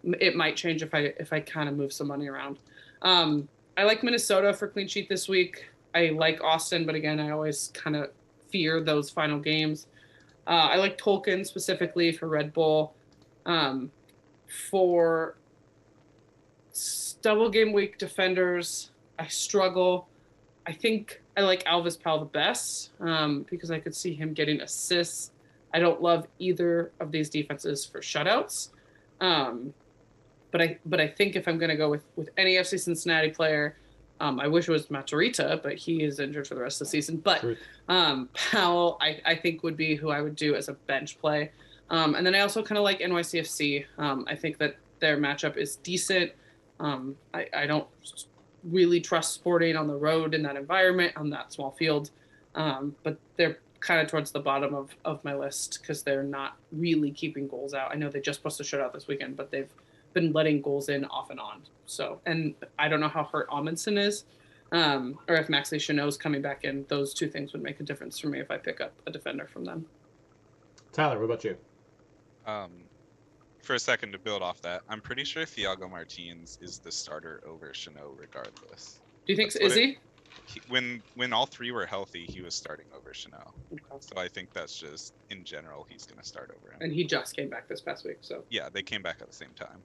Speaker 3: It might change if I kind of move some money around. I like Minnesota for clean sheet this week. I like Austin, but again, I always kind of fear those final games. I like Tolkien specifically for Red Bull. For double game week defenders, I struggle. I think I like Alvis Powell the best because I could see him getting assists. I don't love either of these defenses for shutouts. But I think if I'm going to go with any FC Cincinnati player, I wish it was Matarrita, but he is injured for the rest of the season. But Powell, I think, would be who I would do as a bench play. And then I also kind of like NYCFC. I think that their matchup is decent. I don't really trust Sporting on the road in that environment, on that small field. But they're kind of towards the bottom of my list because they're not really keeping goals out. I know they just posted a shutout this weekend, but they've been letting goals in off and on. So, and I don't know how hurt Amundsen is, or if Maxley Chanot's coming back in. Those two things would make a difference for me if I pick up a defender from them.
Speaker 1: Tyler, what about you?
Speaker 4: For a second to build off that, I'm pretty sure Thiago Martins is the starter over Chanot regardless.
Speaker 3: Do you think so? Is he?
Speaker 4: When all three were healthy, he was starting over Chanot.
Speaker 3: Okay.
Speaker 4: So I think that's just, in general, he's going to start over him.
Speaker 3: And he just came back this past week, so.
Speaker 4: Yeah, they came back at the same time.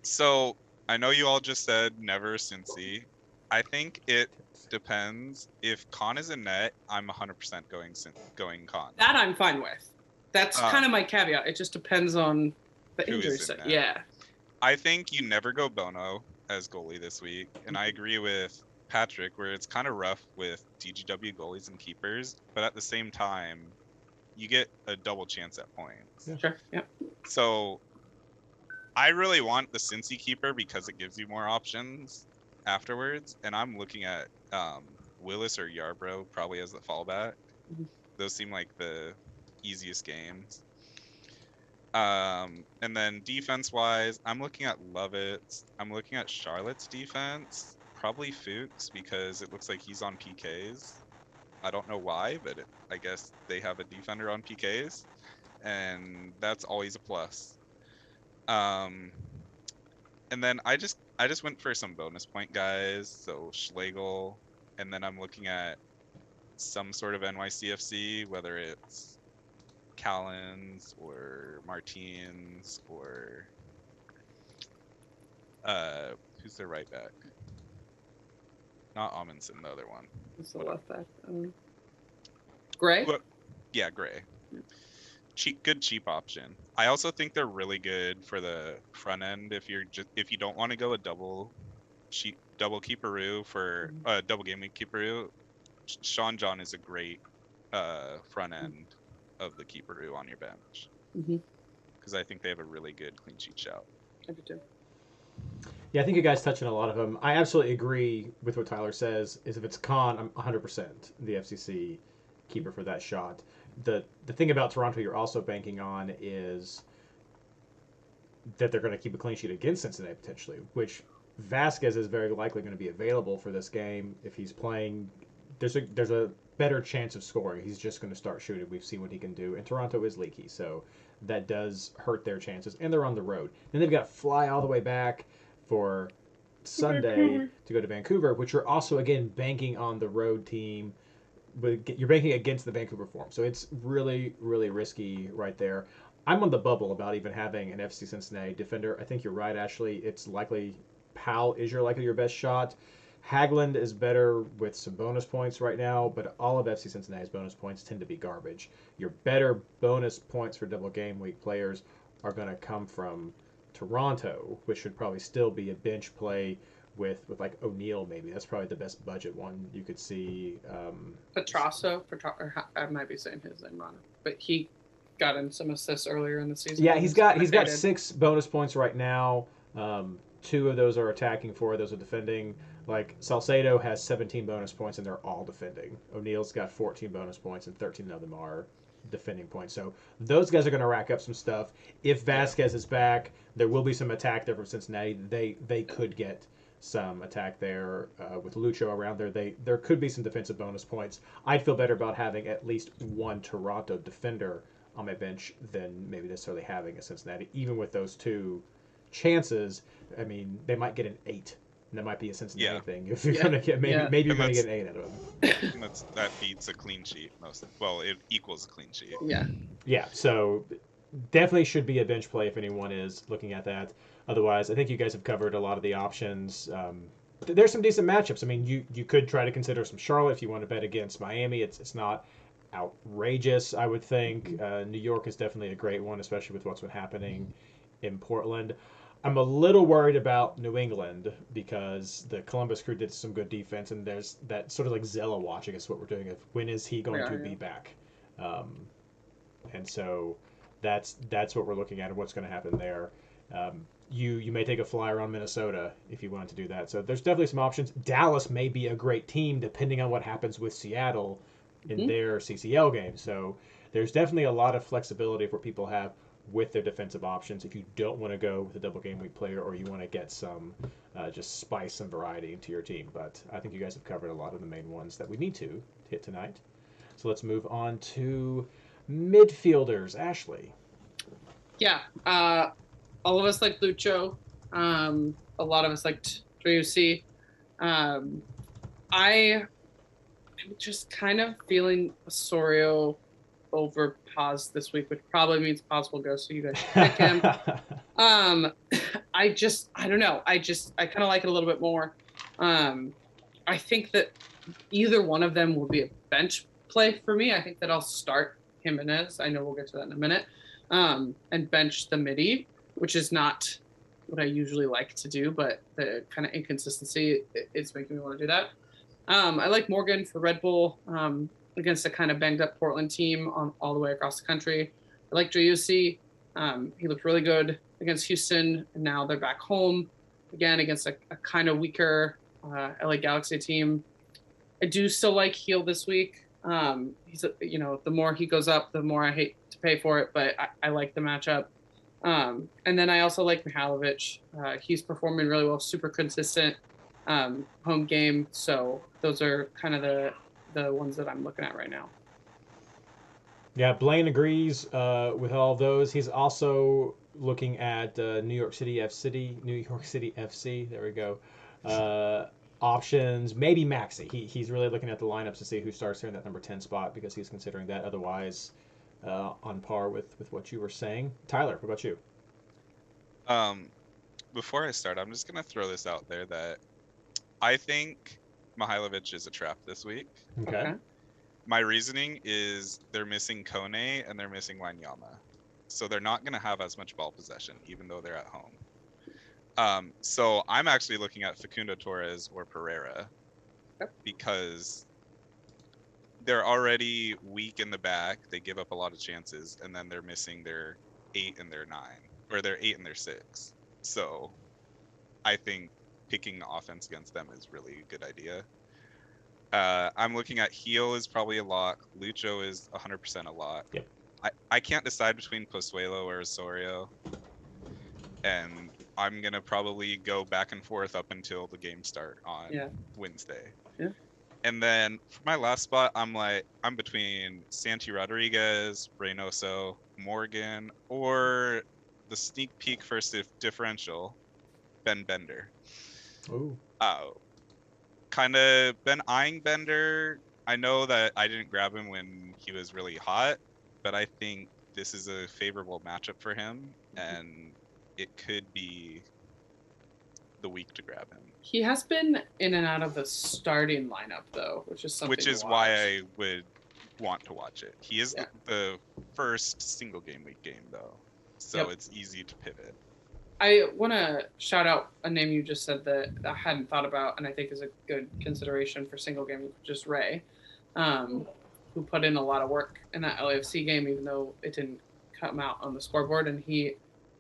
Speaker 4: So I know you all just said never Cincy. I think it depends. If Khan is in net, I'm 100% going Khan.
Speaker 3: That I'm fine with. That's kind of my caveat. It just depends on the injury set. Yeah.
Speaker 4: I think you never go Bono as goalie this week, and I agree with Patrick where it's kind of rough with DGW goalies and keepers, but at the same time, you get a double chance at points.
Speaker 3: Yeah. Sure. Yeah.
Speaker 4: So I really want the Cincy keeper because it gives you more options afterwards, and I'm looking at Willis or Yarbrough probably as the fallback. Mm-hmm. Those seem like the easiest games. And then defense-wise, I'm looking at Lovitz. I'm looking at Charlotte's defense. Probably Fuchs because it looks like he's on PKs. I don't know why, but I guess they have a defender on PKs, and that's always a plus. And then I just went for some bonus point guys, so Schlegel, and then I'm looking at some sort of NYCFC, whether it's Callens or Martins or who's their right back? Not Amundsen, the other one.
Speaker 3: Who's the left back? Gray?
Speaker 4: Well, yeah, Gray. Good cheap option. I also think they're really good for the front end if you don't want to go a double keeperoo for double game week keeperoo. Sean John is a great front end of the keeperoo on your bench because I think they have a really good clean sheet shout.
Speaker 3: I do too.
Speaker 1: Yeah, I think you guys touched on a lot of them. I absolutely agree with what Tyler says. Is if it's Khan, I'm 100% the FCC keeper for that shot. The thing about Toronto you're also banking on is that they're going to keep a clean sheet against Cincinnati potentially, which Vasquez is very likely going to be available for this game if he's playing. There's a better chance of scoring. He's just going to start shooting. We've seen what he can do. And Toronto is leaky, so that does hurt their chances. And they're on the road. Then they've got to fly all the way back for Sunday to go to Vancouver, which are also, again, banking on the road team. But you're banking against the Vancouver form. So it's really, really risky right there. I'm on the bubble about even having an FC Cincinnati defender. I think you're right, Ashley. It's likely Powell is your best shot. Haglund is better with some bonus points right now, but all of FC Cincinnati's bonus points tend to be garbage. Your better bonus points for double game week players are going to come from Toronto, which should probably still be a bench play with like O'Neal maybe. That's probably the best budget one you could see.
Speaker 3: Petrasso, I might be saying his name wrong, but he got in some assists earlier in the season.
Speaker 1: Yeah, he's got 6 bonus points right now. 2 of those are attacking, 4 of those are defending. Like Salcedo has 17 bonus points and they're all defending. O'Neal's got 14 bonus points and 13 of them are defending points. So those guys are going to rack up some stuff. If Vasquez is back, there will be some attack there from Cincinnati. They could get some attack there with Lucho around there. There could be some defensive bonus points. I'd feel better about having at least one Toronto defender on my bench than maybe necessarily having a Cincinnati. Even with those 2 chances, I mean, they might get an 8. And that might be a Cincinnati thing. If you're gonna get maybe you're gonna get an 8 out of them.
Speaker 4: That beats a clean sheet it equals a clean sheet.
Speaker 1: Yeah. So definitely should be a bench play if anyone is looking at that. Otherwise, I think you guys have covered a lot of the options. There's some decent matchups. I mean, you could try to consider some Charlotte if you want to bet against Miami. It's not outrageous, I would think. New York is definitely a great one, especially with what's been happening in Portland. I'm a little worried about New England because the Columbus Crew did some good defense, and there's that sort of like Zella watch, I guess, what we're doing of when is he going to be back. And so that's what we're looking at and what's going to happen there. You may take a flyer on Minnesota if you wanted to do that. So there's definitely some options. Dallas may be a great team depending on what happens with Seattle in their CCL game. So there's definitely a lot of flexibility for people have with their defensive options if you don't want to go with a double game week player or you want to get some just spice some variety into your team. But I think you guys have covered a lot of the main ones that we need to hit tonight. So let's move on to midfielders. Ashley.
Speaker 3: Yeah. All of us like Lucho. A lot of us liked Driussi. I'm just kind of feeling Osorio over Paz this week, which probably means Paz will go, so you guys pick him. I don't know. I kind of like it a little bit more. I think that either one of them will be a bench play for me. I think that I'll start Jimenez. I know we'll get to that in a minute. And bench the midi, which is not what I usually like to do, but the kind of inconsistency is making me want to do that. I like Morgan for Red Bull against a kind of banged up Portland team all the way across the country. I like Driussi. He looked really good against Houston, and now they're back home again against a kind of weaker LA Galaxy team. I do still like Heel this week. He's the more he goes up, the more I hate to pay for it, but I like the matchup. And then I also like Mihailovic. He's performing really well, super consistent home game. So those are kind of the ones that I'm looking at right now.
Speaker 1: Yeah, Blaine agrees with all of those. He's also looking at New York City FC. There we go. Options, maybe Maxey. He's really looking at the lineups to see who starts there in that number 10 spot because he's considering that. Otherwise, on par with what you were saying. Tyler, what about you?
Speaker 4: Before I start, I'm just going to throw this out there that I think Mihailovic is a trap this week.
Speaker 1: Okay.
Speaker 4: My reasoning is they're missing Kone and they're missing Wanyama. So they're not going to have as much ball possession, even though they're at home. So I'm actually looking at Facundo Torres or Pereira because they're already weak in the back. They give up a lot of chances, and then they're missing their 8 and their 9, or their 8 and their 6. So I think picking the offense against them is really a good idea. I'm looking at Heel is probably a lock. Lucho is 100% a lock.
Speaker 1: Yep.
Speaker 4: I can't decide between Pozuelo or Osorio. And I'm going to probably go back and forth up until the game start on Wednesday.
Speaker 3: Yeah.
Speaker 4: And then for my last spot, I'm between Santi Rodriguez, Reynoso, Morgan, or the sneak peek first differential, Ben Bender.
Speaker 1: Ooh.
Speaker 4: Kind of been eyeing Bender. I know that I didn't grab him when he was really hot, but I think this is a favorable matchup for him, and it could be the week to grab him.
Speaker 3: He has been in and out of the starting lineup, though, which is
Speaker 4: why I would want to watch it. He is the first single game week game, though, so it's easy to pivot.
Speaker 3: I want to shout out a name you just said that I hadn't thought about, and I think is a good consideration for single game week, just Ray, who put in a lot of work in that LAFC game, even though it didn't come out on the scoreboard, and he,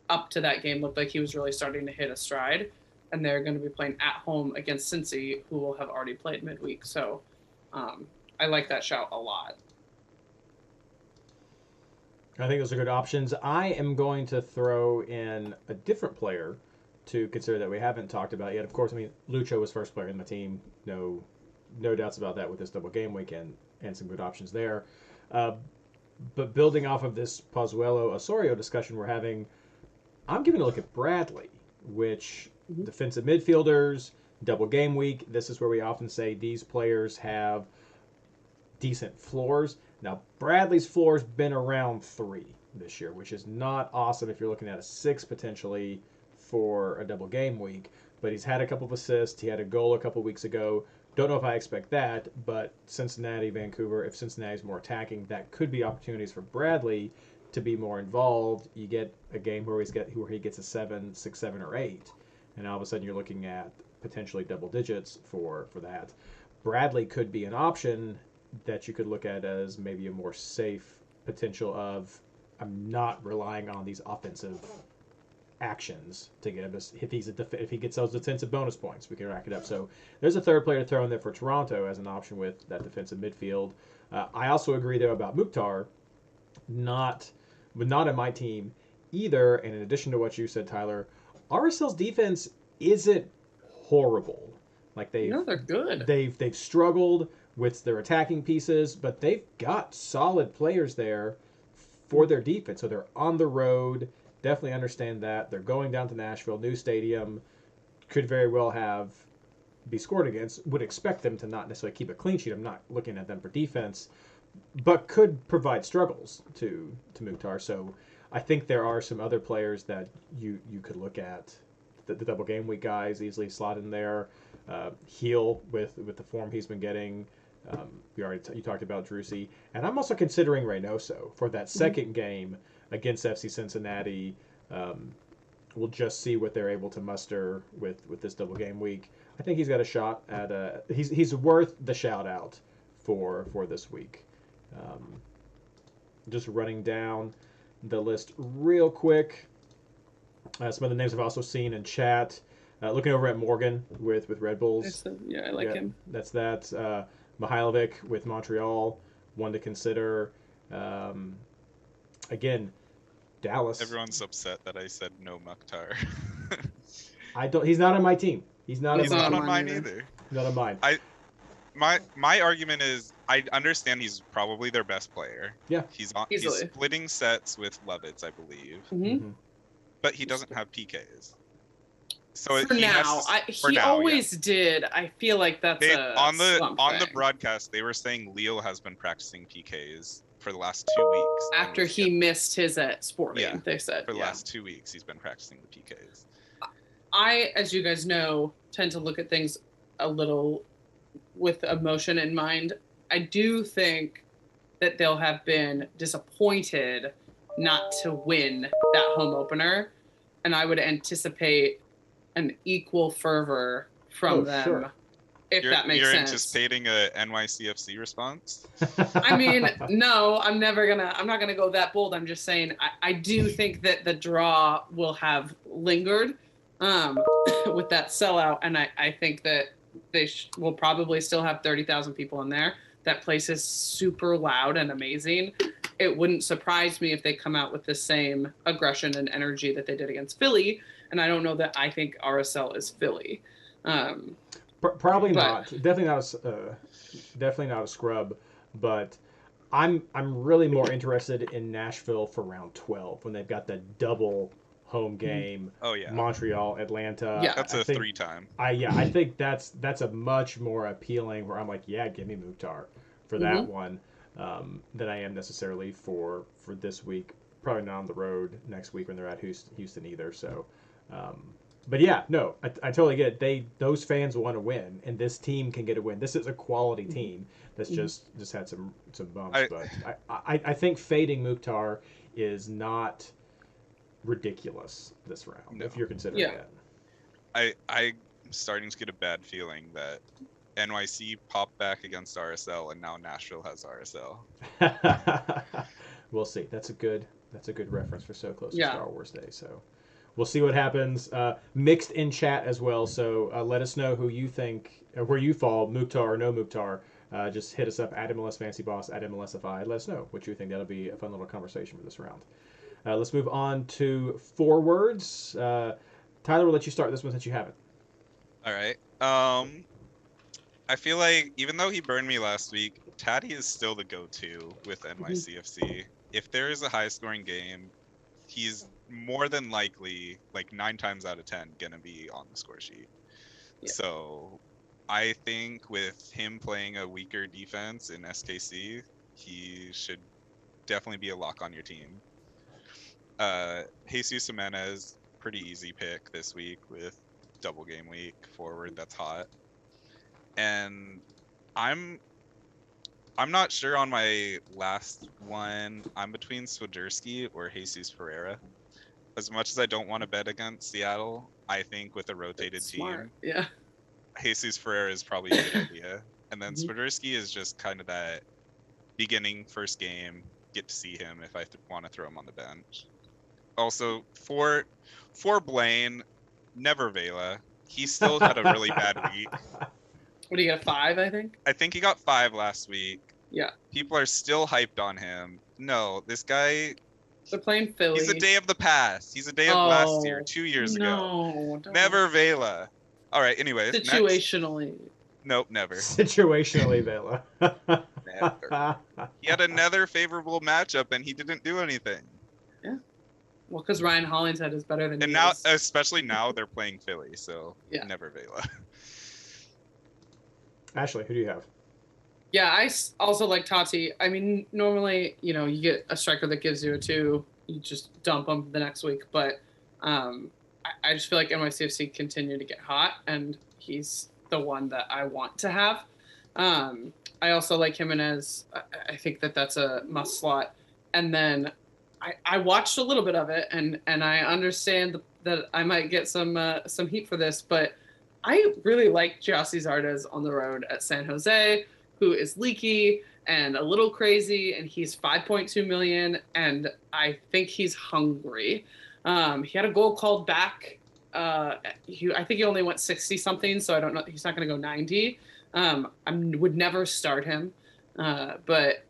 Speaker 3: up to that game, looked like he was really starting to hit a stride. And they're going to be playing at home against Cincy, who will have already played midweek. So I like that shout a lot.
Speaker 1: I think those are good options. I am going to throw in a different player to consider that we haven't talked about yet. Of course, I mean, Lucho was first player in the team. No doubts about that with this double game weekend and some good options there. But building off of this Pozuelo-Osorio discussion we're having, I'm giving a look at Bradley, which... defensive midfielders, double game week. This is where we often say these players have decent floors. Now, Bradley's floor's been around 3 this year, which is not awesome if you're looking at a 6 potentially for a double game week. But he's had a couple of assists. He had a goal a couple of weeks ago. Don't know if I expect that, but Cincinnati, Vancouver, if Cincinnati's more attacking, that could be opportunities for Bradley to be more involved. You get a game where he gets a 7, 6, 7, or 8. And all of a sudden you're looking at potentially double digits for that. Bradley could be an option that you could look at as maybe a more safe potential of, I'm not relying on these offensive actions to get him. If he gets those defensive bonus points, we can rack it up. So there's a third player to throw in there for Toronto as an option with that defensive midfield. I also agree though about Mukhtar, not in my team either. And in addition to what you said, Tyler, RSL's defense isn't horrible. Like
Speaker 3: they're good.
Speaker 1: They've struggled with their attacking pieces, but they've got solid players there for their defense. So they're on the road. Definitely understand that. They're going down to Nashville, new stadium. Could very well be scored against. Would expect them to not necessarily keep a clean sheet. I'm not looking at them for defense, but could provide struggles to Mukhtar. So I think there are some other players that you could look at. The double game week guys easily slot in there. Heel with the form he's been getting. You talked about Drusi. And I'm also considering Reynoso for that second game against FC Cincinnati. We'll just see what they're able to muster with this double game week. I think he's got a shot at he's worth the shout out for this week. Just running down the list real quick. Some of the names I've also seen in chat. Looking over at Morgan with Red Bulls.
Speaker 3: I like him.
Speaker 1: That's that. Mihailovic with Montreal, one to consider. Again, Dallas.
Speaker 4: Everyone's upset that I said no Mukhtar.
Speaker 1: He's not on my team. He's not
Speaker 4: on mine either.
Speaker 1: Not on mine.
Speaker 4: My argument is I understand he's probably their best player.
Speaker 1: Yeah.
Speaker 4: He's splitting sets with Lovitz, I believe.
Speaker 3: Mm-hmm.
Speaker 4: But he doesn't have PKs. So
Speaker 3: he always did. I feel like that's
Speaker 4: on the broadcast they were saying Leo has been practicing PKs for the last 2 weeks.
Speaker 3: After he missed his at Sporting, they said.
Speaker 4: For the last 2 weeks he's been practicing the PKs.
Speaker 3: I, as you guys know, tend to look at things a little with emotion in mind. I do think that they'll have been disappointed not to win that home opener, and I would anticipate an equal fervor from them. Sure. If that makes sense.
Speaker 4: You're anticipating a NYCFC response?
Speaker 3: I mean, no, I'm not gonna go that bold. I'm just saying I do think that the draw will have lingered with that sellout, and I think that they will probably still have 30,000 people in there. That place is super loud and amazing. It wouldn't surprise me if they come out with the same aggression and energy that they did against Philly. And I don't know that I think RSL is Philly.
Speaker 1: Probably not. Definitely not a scrub. But I'm really more interested in Nashville for round 12 when they've got the double home game.
Speaker 4: Oh yeah.
Speaker 1: Montreal, Atlanta.
Speaker 3: Yeah,
Speaker 4: that's a 3-time.
Speaker 1: I think that's a much more appealing. Where I'm like, yeah, give me Mukhtar for that one than I am necessarily for this week. Probably not on the road next week when they're at Houston either. So. But yeah, no, I totally get it. Those fans want to win, and this team can get a win. This is a quality team that's just had some bumps. But I think fading Mukhtar is not ridiculous this round, if you're considering that.
Speaker 4: I'm starting to get a bad feeling that NYC popped back against RSL, and now Nashville has RSL.
Speaker 1: We'll see. That's a good reference for so close to Star Wars Day. So. We'll see what happens. Mixed in chat as well, so let us know who you think, where you fall, Mukhtar or no Mukhtar. Just hit us up at MLS Fantasy Boss, at MLSFI. Let us know what you think. That'll be a fun little conversation for this round. Let's move on to forwards. Tyler, we'll let you start this one since you haven't.
Speaker 4: All right. I feel like even though he burned me last week, Taddy is still the go-to with NYCFC. If there is a high-scoring game, he's more than likely, like 9 times out of 10, gonna be on the score sheet. Yeah. So I think with him playing a weaker defense in SKC, he should definitely be a lock on your team. Jesus Jimenez, pretty easy pick this week with double game week forward. That's hot. And I'm not sure on my last one. I'm between Swiderski or Jesus Ferreira. As much as I don't want to bet against Seattle, I think with a rotated team, Jesus Ferreira is probably a good idea. And then Swiderski is just kind of that beginning first game, get to see him if I want to throw him on the bench. Also, for Blaine, never Vela. He still had a really bad week.
Speaker 3: What do you got, 5, I think?
Speaker 4: I think he got 5 last week.
Speaker 3: Yeah.
Speaker 4: People are still hyped on him. No, this guy...
Speaker 3: They're playing Philly.
Speaker 4: He's a day of the past. He's a day of last year, 2 years ago.
Speaker 3: Don't.
Speaker 4: Never Vela. All right, anyways.
Speaker 3: Situationally.
Speaker 4: Next. Nope, never.
Speaker 1: Situationally Vela.
Speaker 4: Never. He had another favorable matchup, and he didn't do anything.
Speaker 3: Yeah. Well, because Ryan Hollingshead is better than
Speaker 4: and now, especially now, they're playing Philly, so never Vela.
Speaker 1: Ashley, who do you have?
Speaker 3: Yeah, I also like Tati. I mean, normally, you get a striker that gives you a 2, you just dump him the next week. But I just feel like NYCFC continue to get hot, and he's the one that I want to have. I also like Jimenez. I think that's a must slot. And then I watched a little bit of it, and I understand that I might get some heat for this, but I really like Gyasi Zardes on the road at San Jose, who is leaky and a little crazy, and he's 5.2 million, and I think he's hungry. He had a goal called back. I think he only went 60 something, so I don't know. He's not going to go 90. I would never start him, but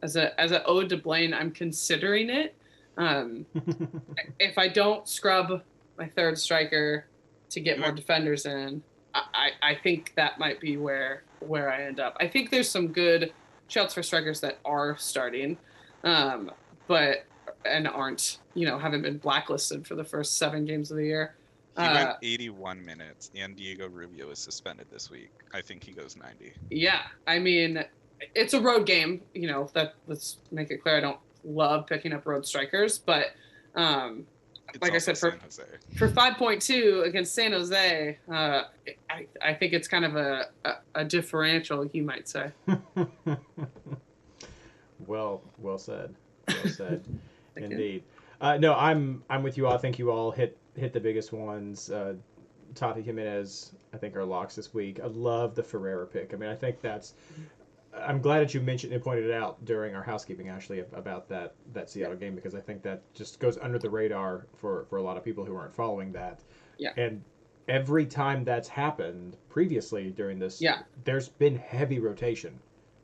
Speaker 3: as an ode to Blaine, I'm considering it. If I don't scrub my third striker to get more defenders in, I think that might be where I end up. I think there's some good shouts for strikers that are starting, but aren't, haven't been blacklisted for the first 7 games of the year.
Speaker 4: He went 81 minutes, and Diego Rubio is suspended this week. I think he goes 90.
Speaker 3: Yeah, I mean, it's a road game. Let's make it clear. I don't love picking up road strikers, but like I said, for 5.2 against San Jose, I think it's kind of a differential, you might say.
Speaker 1: Well said. Well said. Indeed. No, I'm with you all. I think you all hit the biggest ones. Tati Jimenez, I think, are locks this week. I love the Ferreira pick. I mean, I think I'm glad that you mentioned and pointed it out during our housekeeping, Ashley, about that Seattle game, because I think that just goes under the radar for a lot of people who aren't following that.
Speaker 3: Yeah.
Speaker 1: And every time that's happened previously during this, there's been heavy rotation.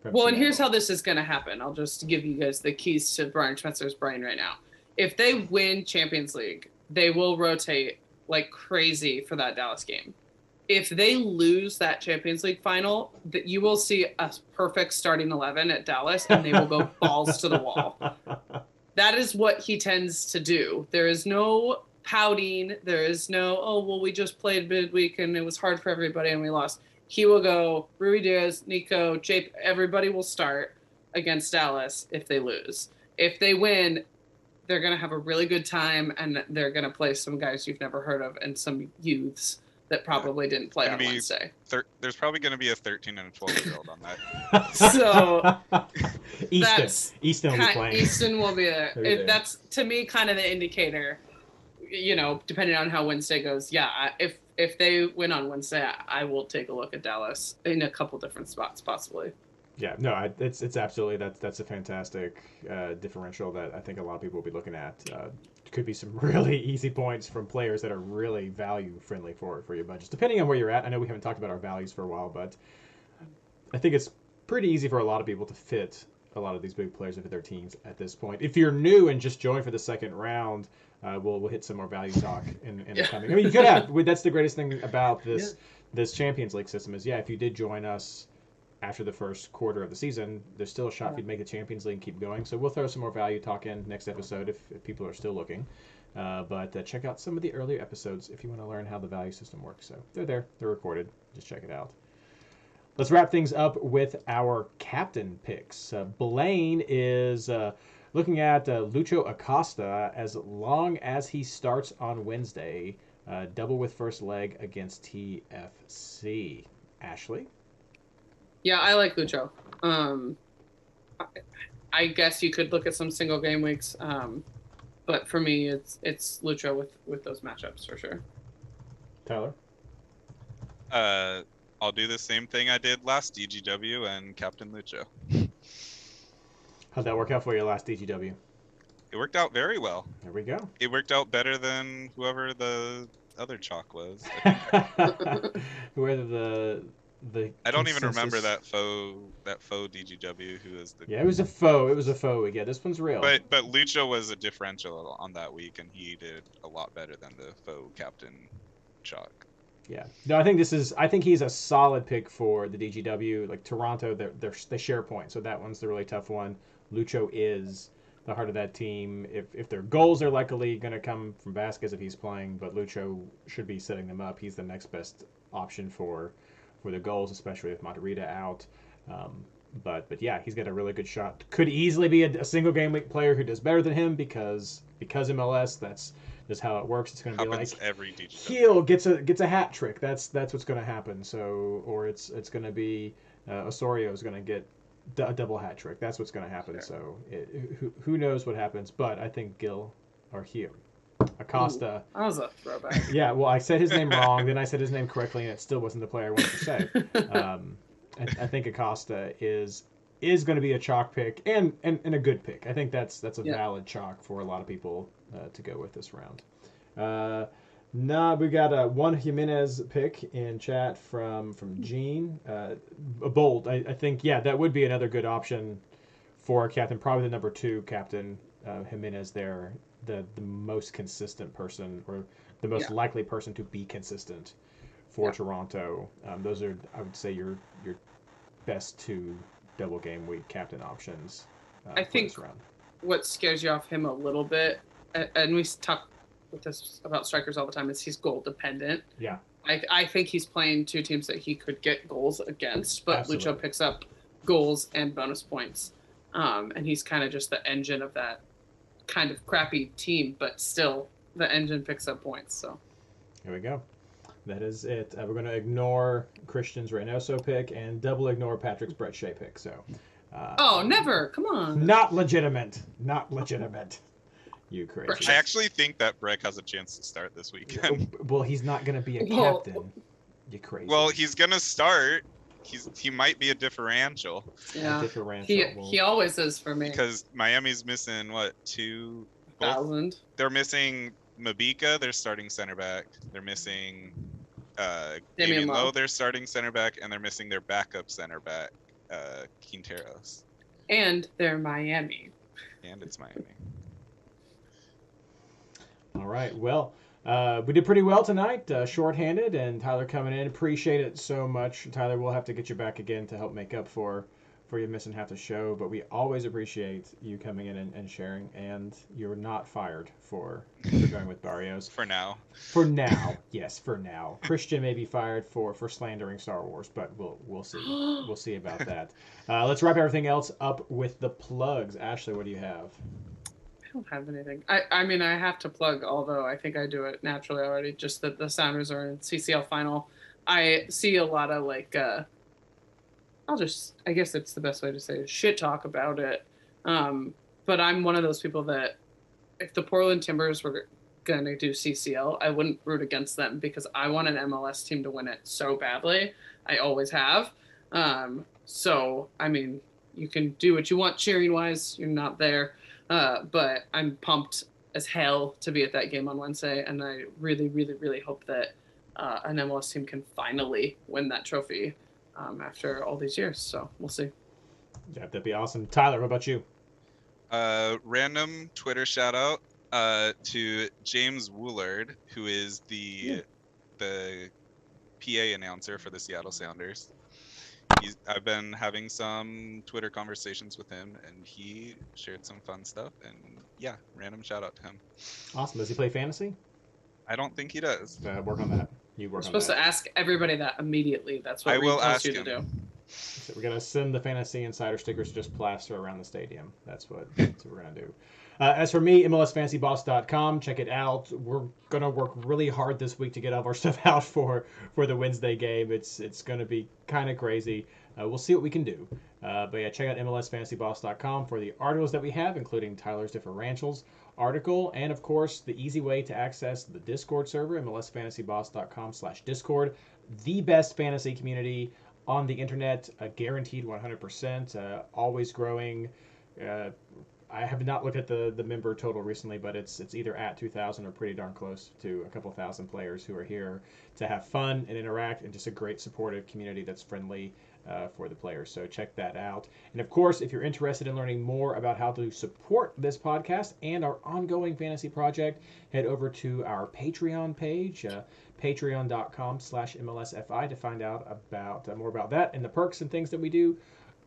Speaker 3: Well, Seattle. And here's how this is going to happen. I'll just give you guys the keys to Brian Schmetzer's brain right now. If they win Champions League, they will rotate like crazy for that Dallas game. if they lose that Champions League final, that you will see a perfect starting 11 at Dallas, and they will go balls to the wall. That is what he tends to do. There is no pouting. There is no, oh, well, we just played midweek and it was hard for everybody and we lost. He will go, Rui Diaz, Nico, Jape, everybody will start against Dallas if they lose. If they win, they're going to have a really good time, and they're going to play some guys you've never heard of and some youths that probably didn't play on Wednesday.
Speaker 4: There's probably going to be a 13 and a 12-year-old on that.
Speaker 3: So
Speaker 1: Easton will be playing.
Speaker 3: Easton will be there. That's, to me, kind of the indicator, depending on how Wednesday goes. Yeah, if they win on Wednesday, I will take a look at Dallas in a couple different spots, possibly.
Speaker 1: Yeah, no, it's absolutely that's a fantastic differential that I think a lot of people will be looking at. Could be some really easy points from players that are really value friendly for your budgets, depending on where you're at. I know we haven't talked about our values for a while, but I think it's pretty easy for a lot of people to fit a lot of these big players into their teams at this point. If you're new and just joined for the second round, we'll hit some more value talk in the coming. I mean, you could have. That's the greatest thing about this Champions League system is, if you did join us after the first quarter of the season, there's still a shot for you to make the Champions League and keep going. So we'll throw some more value talk in next episode if people are still looking. But check out some of the earlier episodes if you want to learn how the value system works. So they're there. They're recorded. Just check it out. Let's wrap things up with our captain picks. Blaine is looking at Lucho Acosta as long as he starts on Wednesday. Double with first leg against TFC. Ashley?
Speaker 3: Yeah, I like Lucho. I guess you could look at some single game weeks, but for me, it's Lucho with those matchups for sure.
Speaker 1: Tyler?
Speaker 4: I'll do the same thing I did last DGW and Captain Lucho.
Speaker 1: How'd that work out for you last DGW?
Speaker 4: It worked out very well.
Speaker 1: There we go.
Speaker 4: It worked out better than whoever the other chalk was.
Speaker 1: Whoever the
Speaker 4: I don't even remember that faux DGW who was the.
Speaker 1: Yeah, it was a faux. Yeah, this one's real.
Speaker 4: But Lucho was a differential on that week, and he did a lot better than the faux captain chalk.
Speaker 1: Yeah, no, I think he's a solid pick for the DGW. Like Toronto, they share points, so that one's the really tough one. Lucho is the heart of that team. If their goals are likely going to come from Vasquez if he's playing, but Lucho should be setting them up. He's the next best option for the goals, especially with Monterita out. But yeah, he's got a really good shot. Could easily be a single game week player who does better than him because MLS. That's just how it works. It's going to be like
Speaker 4: every DGW.
Speaker 1: Heel gets a hat trick. That's what's going to happen. So or it's going to be Osorio is going to get a double hat trick. That's what's going to happen. Sure. So who knows what happens? But I think Acosta.
Speaker 3: That was a throwback.
Speaker 1: Yeah, well, I said his name wrong, then I said his name correctly, and it still wasn't the player I wanted to say. I think Acosta is going to be a chalk pick and a good pick. I think that's a valid chalk for a lot of people to go with this round. We got a Juan Jimenez pick in chat from Gene. Bold. I think, that would be another good option for a captain, probably the number 2 captain, Jimenez there. The most consistent person or the most likely person to be consistent for Toronto. Those are, I would say, your best 2 double game week captain options.
Speaker 3: I think what scares you off him a little bit, and we talk with this about strikers all the time, is he's goal dependent.
Speaker 1: Yeah.
Speaker 3: I think he's playing 2 teams that he could get goals against, but
Speaker 1: Absolutely.
Speaker 3: Lucho picks up goals and bonus points. And he's kind of just the engine of that kind of crappy team, but still the engine picks up points. So
Speaker 1: here we go. That is it. We're going to ignore Christian's Reynoso pick and double ignore Patrick's Brett Shea pick. So
Speaker 3: never. Come on.
Speaker 1: Not legitimate. You crazy.
Speaker 4: I actually think that Breck has a chance to start this weekend.
Speaker 1: Well, he's not going to be a captain. You crazy.
Speaker 4: Well, he's going to start. He might be a differential.
Speaker 3: Yeah. He always is for me.
Speaker 4: Because Miami's missing 2,000. They're missing Mabika, their starting center back. They're missing Damian Lowe, their starting center back, and they're missing their backup center back, Quinteros.
Speaker 3: And they're Miami.
Speaker 4: And it's Miami.
Speaker 1: All right. Well, We did pretty well tonight, shorthanded, and Tyler coming in. Appreciate it so much. Tyler, we'll have to get you back again to help make up for you missing half the show, but we always appreciate you coming in and sharing, and you're not fired for going with Barrios.
Speaker 4: For now.
Speaker 1: For now, yes, for now. Christian may be fired for slandering Star Wars, but we'll see. We'll see about that. Let's wrap everything else up with the plugs. Ashley, what do you have?
Speaker 3: I don't have anything. I mean, I have to plug, although I think I do it naturally already, just that the Sounders are in CCL final. I see a lot of, like, I guess it's the best way to say it, shit talk about it. But I'm one of those people that if the Portland Timbers were going to do CCL, I wouldn't root against them because I want an MLS team to win it so badly. I always have. So, I mean, you can do what you want cheering-wise. You're not there. But I'm pumped as hell to be at that game on Wednesday, and I really, really, really hope that an MLS team can finally win that trophy after all these years. So we'll see.
Speaker 1: Yeah, that'd be awesome. Tyler, what about you?
Speaker 4: Random Twitter shout out to James Woolard, who is the PA announcer for the Seattle Sounders. I've been having some Twitter conversations with him, and he shared some fun stuff. And yeah, random shout out to him.
Speaker 1: Awesome. Does he play fantasy?
Speaker 4: I don't think he does.
Speaker 1: Work on that. You work on that.
Speaker 3: You're supposed to ask everybody that immediately. That's what
Speaker 4: I will ask
Speaker 3: you
Speaker 4: him.
Speaker 3: to do.
Speaker 1: So we're gonna send the Fantasy Insider stickers just plaster around the stadium. That's what we're gonna do. As for me, MLSFantasyBoss.com, check it out. We're gonna work really hard this week to get all of our stuff out for the Wednesday game. It's gonna be kind of crazy. We'll see what we can do. But yeah, check out MLSFantasyBoss.com for the articles that we have, including Tyler's Differentials article, and of course the easy way to access the Discord server, MLSFantasyBoss.com/Discord, the best fantasy community on the internet, guaranteed 100%, always growing. I have not looked at the member total recently, but it's either at 2,000 or pretty darn close to a couple thousand players who are here to have fun and interact, and just a great supportive community that's friendly for the players. So check that out. And of course, if you're interested in learning more about how to support this podcast and our ongoing fantasy project, head over to our Patreon page, patreon.com/MLSFI, to find out about more about that and the perks and things that we do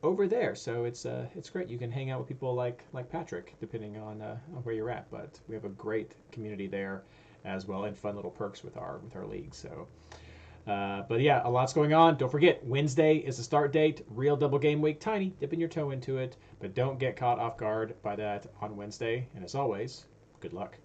Speaker 1: over there. So it's great. You can hang out with people like Patrick, depending on where you're at. But we have a great community there as well, and fun little perks with our league. So, but yeah, a lot's going on. Don't forget, Wednesday is the start date. Real double game week. Tiny, dipping your toe into it, but don't get caught off guard by that on Wednesday. And as always, good luck.